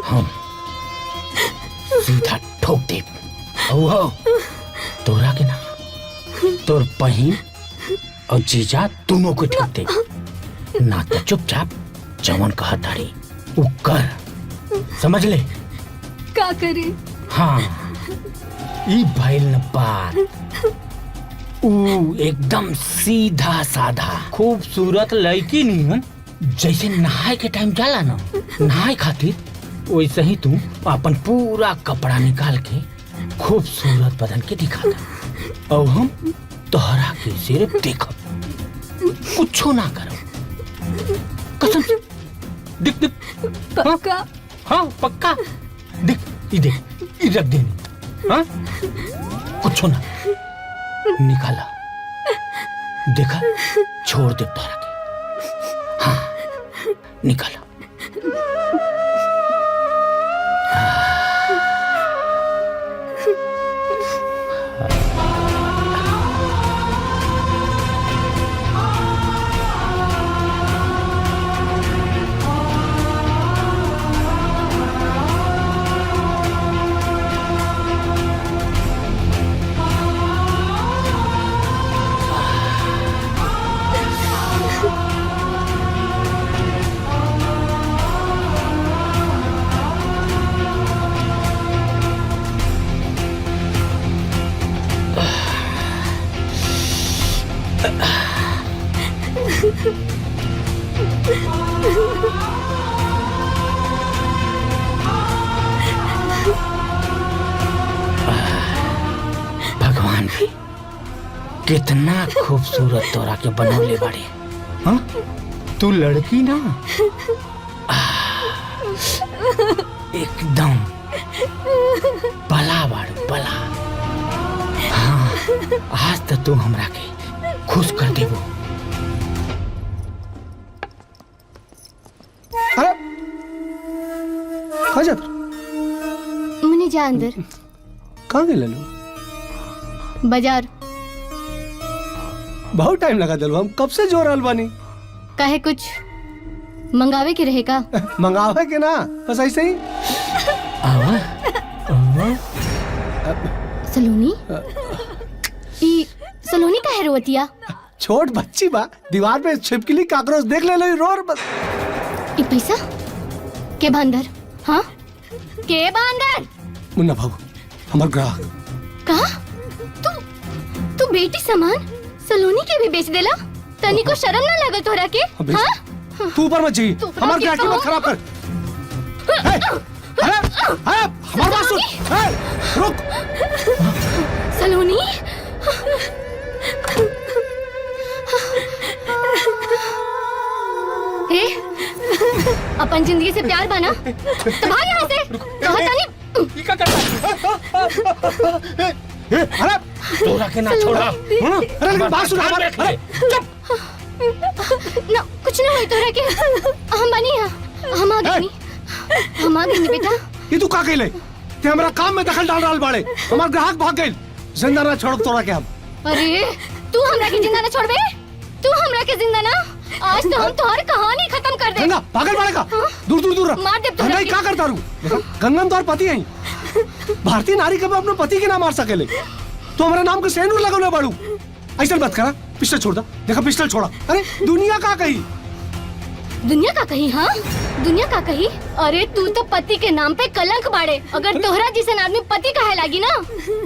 हम सीधा ठोक दे। तोरा के ना, तोर बहिन और जीजा दोनों को ठोक दे ना, तो चुपचाप जवन कहता रही वो कर, समझ ले। का करे? हाँ, ई भइल न बात। ऊ एकदम सीधा साधा खूबसूरत लड़की नियन, जैसे नहाए के टाइम जाला ना नहाए खातिर, वैसे ही तू अपन पूरा कपड़ा निकाल के खूबसूरत बदन के दिखा दे, और हम तोहरा के सिर्फ देखब, कुछो ना करो, कसम से। दिख दिख, पक्का? हाँ पक्का, दिख, ई देख, ई रख दे, हाँ कुछो ना, निकाला, देखा, छोड़ दे तोरा के, हाँ निकाला। भगवान भी कितना खूबसूरत तोरा के बनौले बाड़े, हाँ? तू लड़की ना, एकदम बला बाड़ू, बला। हाँ, आज तो तू हमरा के खुश कर देबो। मुनी जा अंदर। कहाँ गए लल्लू? बाजार। बहुत टाइम लगा दिलवा, हम कब से जोर बानी। काहे कुछ मंगावे के रहेगा? मंगावे के ना, बस ऐसे ही। सलोनी? ई सलोनी काहे रोवतिया? छोट बच्ची बा, दीवार पे छिपकली काकरोच देख ले रो बस। ई पैसा के बंदर? हाँ के बंदर? मुन्ना बाबू, हमार ग्राहक। कहा? तू बेटी सामान सलोनी के भी बेच देला? तनी को शर्म ना लगल तोरा के? हाँ? तू ऊपर मत जी, हमार ग्राहक की मत खराब कर। हमार बात सुन, रुक। सलोनी? अपन जिंदगी से प्यार बना तो भाग यहाँ से। अरे तोरा के ना छोड़ा। अरे लेकिन बात सुन हमारे। चुप। ना कुछ ना होई तोरा के। हम बनी है, हम आ गए बेटा। ये तू का कहले? ते हमरा काम में दखल डाल डाल बाड़े। हमार ग्राहक भाग गए, जिंदा ना छोड़ तोरा के हम। अरे तू हमरा के जिंदा ना छोड़बे? तू हमरा के जिंदा ना? आज तो हम तुम्हारी कहानी खत्म कर दे। गंगा पागल बाड़ेगा। दूर दूर दूर मार दे। गंगा क्या करता रू? गंगा तो पति है। भारतीय नारी कभी अपने पति के ना मार सकेले। तो हमारे नाम के सेंदूर लगौले बाड़ू। ऐसा मत करा, पिस्टल छोड़ दा। देखा पिस्टल छोड़ा। अरे दुनिया का कही दुनिया का कही? हाँ, दुनिया का कही? अरे तू तो पति के नाम पे कलंक बाड़े। अगर तोहरा जैसे आदमी पति कहे लागी ना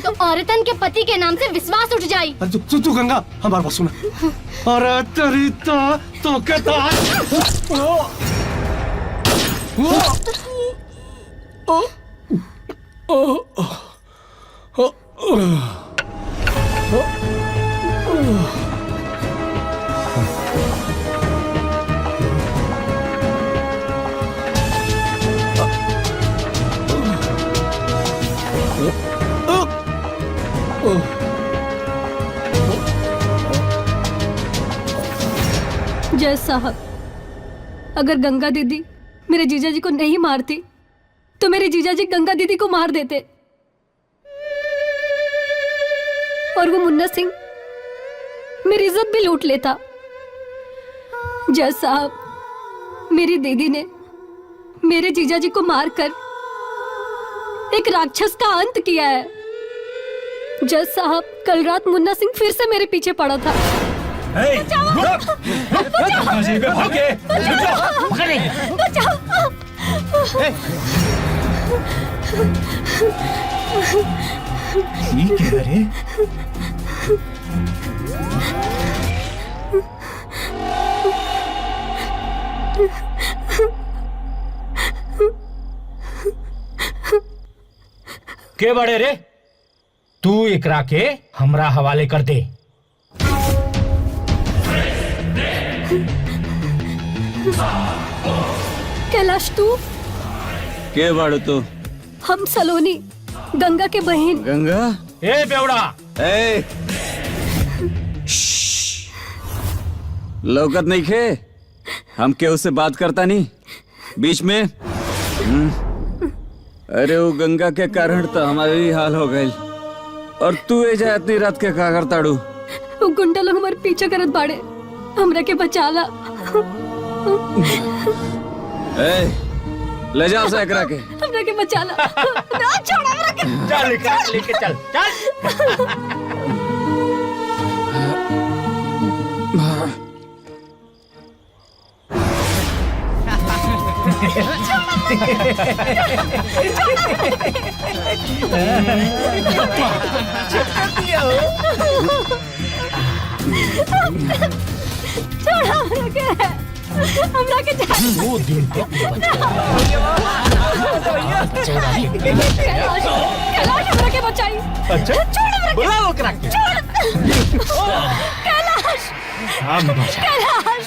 तो औरतन के पति के नाम से विश्वास उठ जाई। तू गंगा हमारे पास सुना। अरे तेरी तो कहता जय साहब, अगर गंगा दीदी मेरे जीजा जी को नहीं मारती तो मेरे जीजा जी गंगा दीदी को मार देते और वो मुन्ना सिंह मेरी इज्जत भी लूट लेता। जज साहब, मेरी दीदी ने मेरे जीजा जी को मारकर एक राक्षस का अंत किया है। जज साहब, कल रात मुन्ना सिंह फिर से मेरे पीछे पड़ा था। के बड़े रे, तू एकरा के हमरा हवाले कर दे। कैलाश, तू के बाड़ू तू? हम सलोनी, गंगा के बहन। गंगा? ए बेवड़ा, ए लौकत नहीं खे? हम के उससे बात करता नहीं बीच में। अरे वो गंगा के कारण तो हमारे ही हाल हो गए। और तू ए जा इतनी रात के का करताड़ू? वो गुंडा लोग हमारे पीछे करत बाड़े, हमरा के बचाला। ए, ले जाओ से एकरा के। हमरा के बचाला। ना छोड़ हमरा के। चल लेके चल, चल। हमरा के वो दिन तो कैलाश, हमरा के बचाई। अच्छा, छोड़ हमरा के। बुलाओ ओकरा के। कैलाश, हम कैलाश।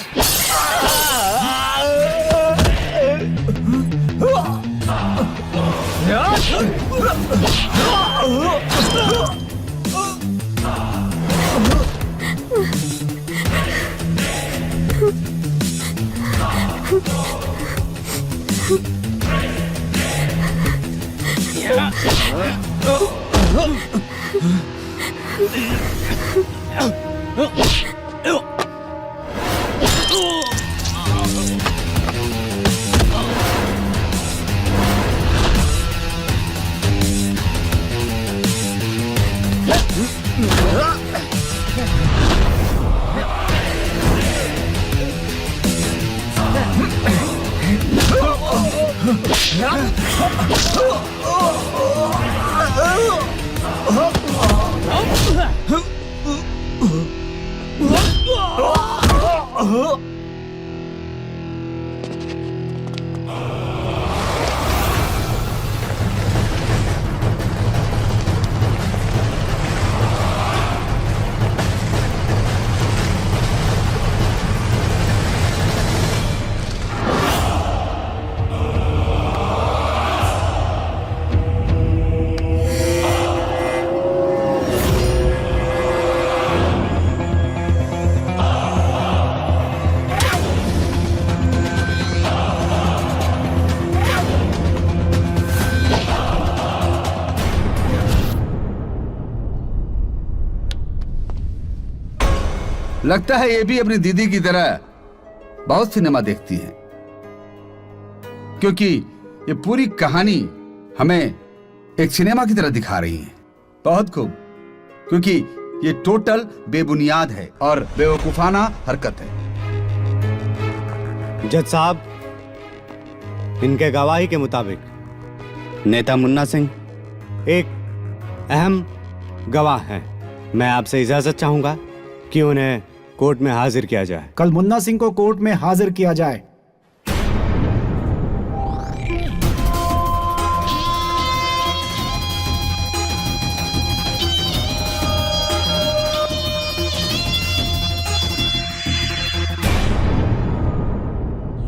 लगता है ये भी अपनी दीदी की तरह बहुत सिनेमा देखती हैं, क्योंकि ये पूरी कहानी हमें एक सिनेमा की तरह दिखा रही है। बहुत खूब, क्योंकि ये टोटल बेबुनियाद है और बेवकूफाना हरकत है। जज साहब, इनके गवाही के मुताबिक नेता मुन्ना सिंह एक अहम गवाह हैं। मैं आपसे इजाजत चाहूंगा कि उन्हें कोर्ट में हाजिर किया जाए। कल मुन्ना सिंह को कोर्ट में हाजिर किया जाए।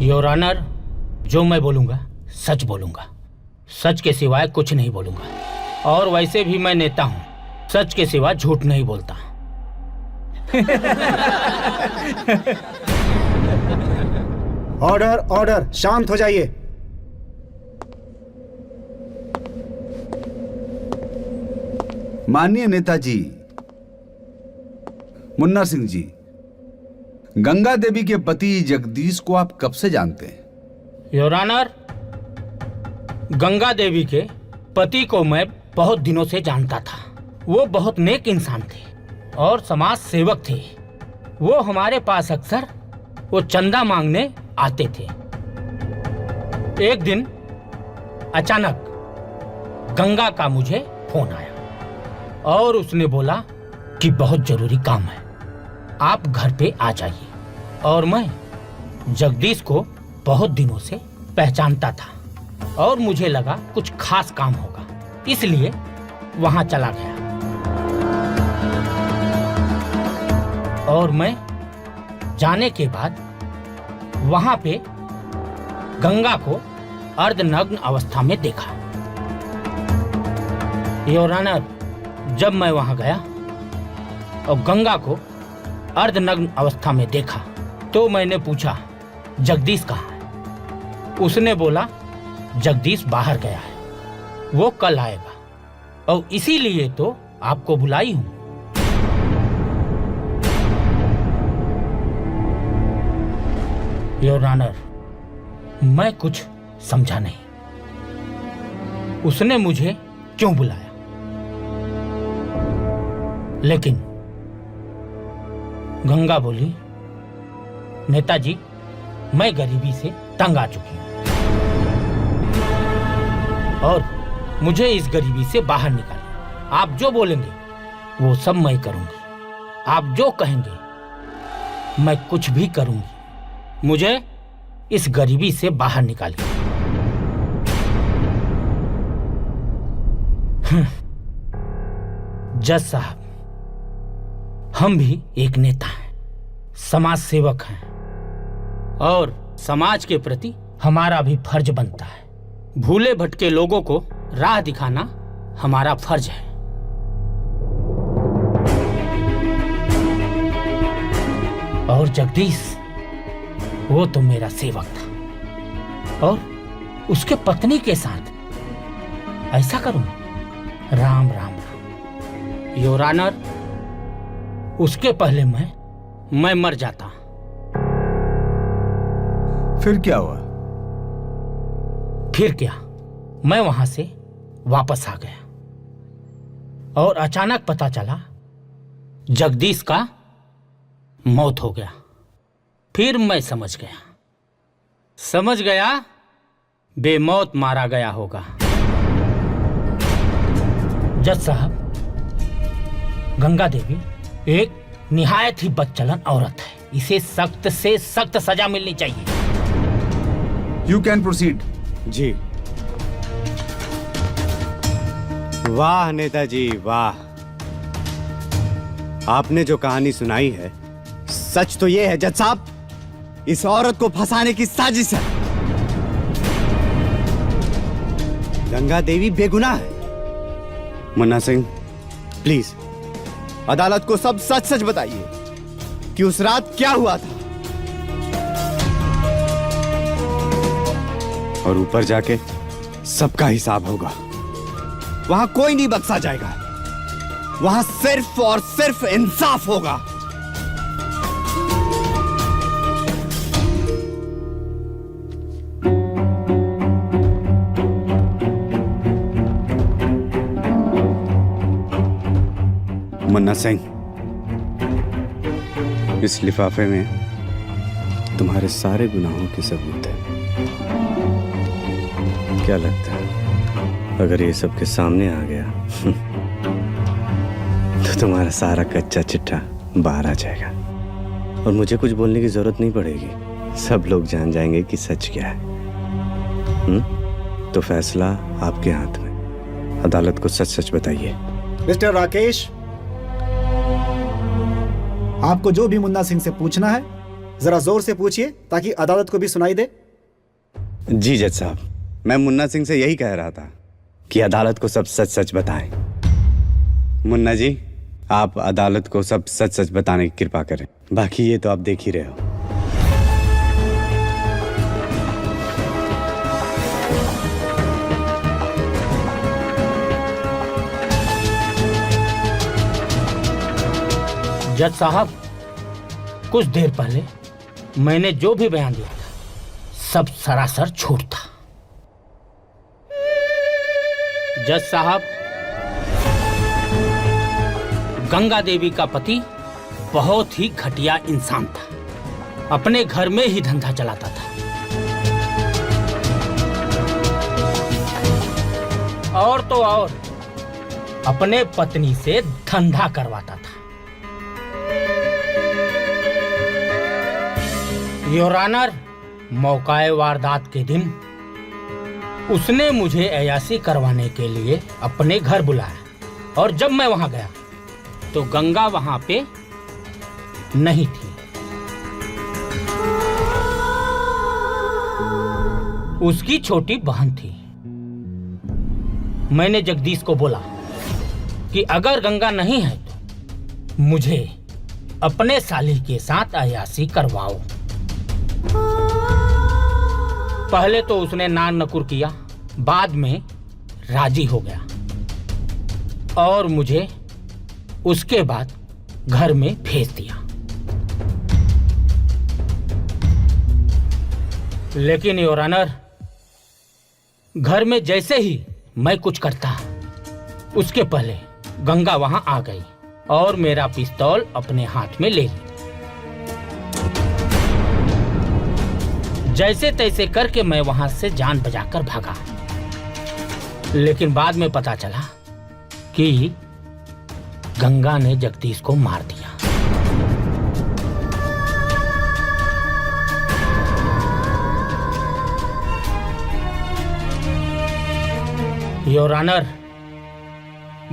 योर ऑनर, जो मैं बोलूंगा सच बोलूंगा, सच के सिवाय कुछ नहीं बोलूंगा। और वैसे भी मैं नेता हूं, सच के सिवा झूठ नहीं बोलता। ऑर्डर ऑर्डर, शांत हो जाइए। माननीय नेताजी, मुन्ना सिंह जी, गंगा देवी के पति जगदीश को आप कब से जानते हैं? योर ऑनर, गंगा देवी के पति को मैं बहुत दिनों से जानता था। वो बहुत नेक इंसान थे और समाज सेवक थे। वो हमारे पास अक्सर वो चंदा मांगने आते थे। एक दिन अचानक गंगा का मुझे फोन आया और उसने बोला कि बहुत जरूरी काम है, आप घर पे आ जाइए। और मैं जगदीश को बहुत दिनों से पहचानता था और मुझे लगा कुछ खास काम होगा, इसलिए वहां चला गया। और मैं जाने के बाद वहां पे गंगा को अर्धनग्न अवस्था में देखा। योर ऑनर, जब मैं वहां गया और गंगा को अर्धनग्न अवस्था में देखा तो मैंने पूछा जगदीश कहाँ है। उसने बोला जगदीश बाहर गया है, वो कल आएगा और इसीलिए तो आपको बुलाई हूं। योर ऑनर, मैं कुछ समझा नहीं, उसने मुझे क्यों बुलाया, लेकिन गंगा बोली, नेताजी, मैं गरीबी से तंग आ चुकी हूं और मुझे इस गरीबी से बाहर निकालिए। आप जो बोलेंगे वो सब मैं करूंगी, आप जो कहेंगे मैं कुछ भी करूंगी। मुझे इस गरीबी से बाहर निकालिए। जज साहब, हम भी एक नेता हैं, समाज सेवक हैं और समाज के प्रति हमारा भी फर्ज बनता है। भूले भटके लोगों को राह दिखाना हमारा फर्ज है। और जगदीश, वो तो मेरा सेवक था और उसके पत्नी के साथ ऐसा करूं? राम राम राम। योर ऑनर, उसके पहले मैं मर जाता। फिर क्या हुआ? फिर क्या, मैं वहां से वापस आ गया और अचानक पता चला जगदीश का मौत हो गया। फिर मैं समझ गया बेमौत मारा गया होगा। जज साहब, गंगा देवी एक निहायत ही बदचलन औरत है, इसे सख्त से सख्त सजा मिलनी चाहिए। You can proceed. जी। वाह नेताजी वाह, आपने जो कहानी सुनाई है सच तो ये है जज साहब, इस औरत को फंसाने की साजिश है। गंगा देवी बेगुनाह है। मुन्ना सिंह, प्लीज अदालत को सब सच सच बताइए कि उस रात क्या हुआ था। और ऊपर जाके सबका हिसाब होगा। वहां कोई नहीं बख्शा जाएगा, वहां सिर्फ और सिर्फ इंसाफ होगा। मुन्ना सिंह, इस लिफाफे में तुम्हारे सारे गुनाहों की सबूत है। क्या लगता है अगर ये सब के सामने आ गया तो तुम्हारा सारा कच्चा चिट्ठा बाहर आ जाएगा और मुझे कुछ बोलने की जरूरत नहीं पड़ेगी। सब लोग जान जाएंगे कि सच क्या है। तो फैसला आपके हाथ में। अदालत को सच सच बताइए। मिस्टर राकेश, आपको जो भी मुन्ना सिंह से पूछना है जरा जोर से पूछिए ताकि अदालत को भी सुनाई दे। जी जज साहब, मैं मुन्ना सिंह से यही कह रहा था कि अदालत को सब सच सच बताएं। मुन्ना जी, आप अदालत को सब सच सच बताने की कृपा करें। बाकी ये तो आप देख ही रहे हो। जज साहब, कुछ देर पहले मैंने जो भी बयान दिया था सब सरासर झूठ था। जज साहब, गंगा देवी का पति बहुत ही घटिया इंसान था। अपने घर में ही धंधा चलाता था और तो और अपने पत्नी से धंधा करवाता था। योर ऑनर, मौकाए वारदात के दिन उसने मुझे अय्यासी करवाने के लिए अपने घर बुलाया और जब मैं वहां गया तो गंगा वहां पे नहीं थी। उसकी छोटी बहन थी। मैंने जगदीश को बोला कि अगर गंगा नहीं है तो मुझे अपने साली के साथ अय्यासी करवाओ। पहले तो उसने नान नकुर किया, बाद में राजी हो गया और मुझे उसके बाद घर में भेज दिया। लेकिन योर ऑनर, घर में जैसे ही मैं कुछ करता उसके पहले गंगा वहां आ गई और मेरा पिस्तौल अपने हाथ में ले ली। जैसे तैसे करके मैं वहां से जान बचाकर भागा, लेकिन बाद में पता चला कि गंगा ने जगदीश को मार दिया। योर ऑनर,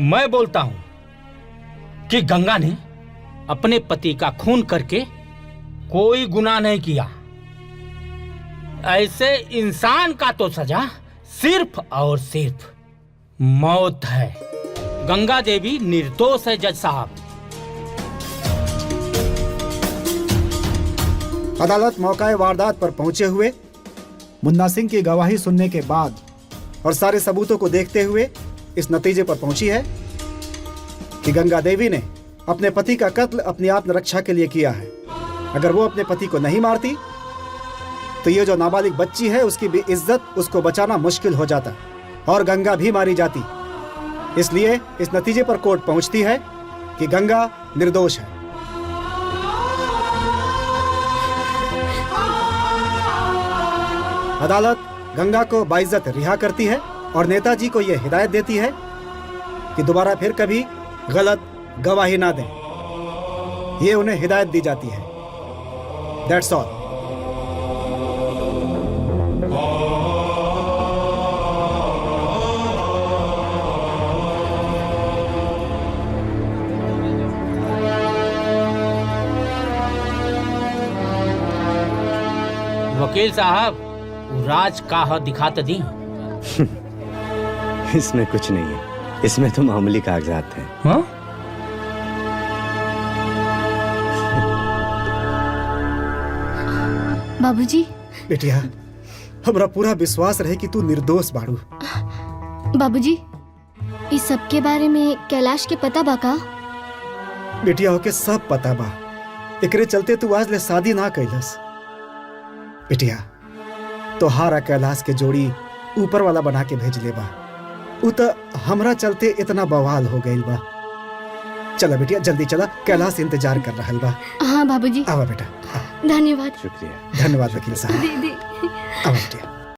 मैं बोलता हूं कि गंगा ने अपने पति का खून करके कोई गुनाह नहीं किया। ऐसे इंसान का तो सजा सिर्फ और सिर्फ मौत है। गंगा देवी निर्दोष है जज साहब। अदालत मौकाए वारदात पर पहुंचे हुए मुन्ना सिंह की गवाही सुनने के बाद और सारे सबूतों को देखते हुए इस नतीजे पर पहुंची है कि गंगा देवी ने अपने पति का कत्ल अपनी आत्मरक्षा के लिए किया है। अगर वो अपने पति को नहीं मारती तो ये जो नाबालिग बच्ची है उसकी भी इज्जत उसको बचाना मुश्किल हो जाता और गंगा भी मारी जाती। इसलिए इस नतीजे पर कोर्ट पहुंचती है कि गंगा निर्दोष है। अदालत गंगा को बाइज्जत रिहा करती है और नेताजी को यह हिदायत देती है कि दोबारा फिर कभी गलत गवाही ना दें। ये उन्हें हिदायत दी जाती है। That's all. वकील साहब, राज का दिखाते दी। इसमें कुछ नहीं है, इसमें तो मामूली कागजात हैं। हाँ? बाबूजी। बेटिया, हमरा पूरा विश्वास रहे कि तू निर्दोष बाड़ू। बाबूजी, इस सब के बारे में कैलाश के पता बा का? बेटिया होके सब पता बा, एकरे चलते तू आज ले शादी ना कैलस। बेटिया, तोहार कैलाश के जोड़ी ऊपर वाला बना के भेज ले बा। उ त हमरा चलते इतना बवाल हो गइल बा। चला बेटिया जल्दी चला, कैलाश इंतजार कर रहा बा। हाँ बाबूजी। आवा बेटा। धन्यवाद। शुक्रिया। धन्यवाद वकील साहब। दीदी। आवा बेटिया।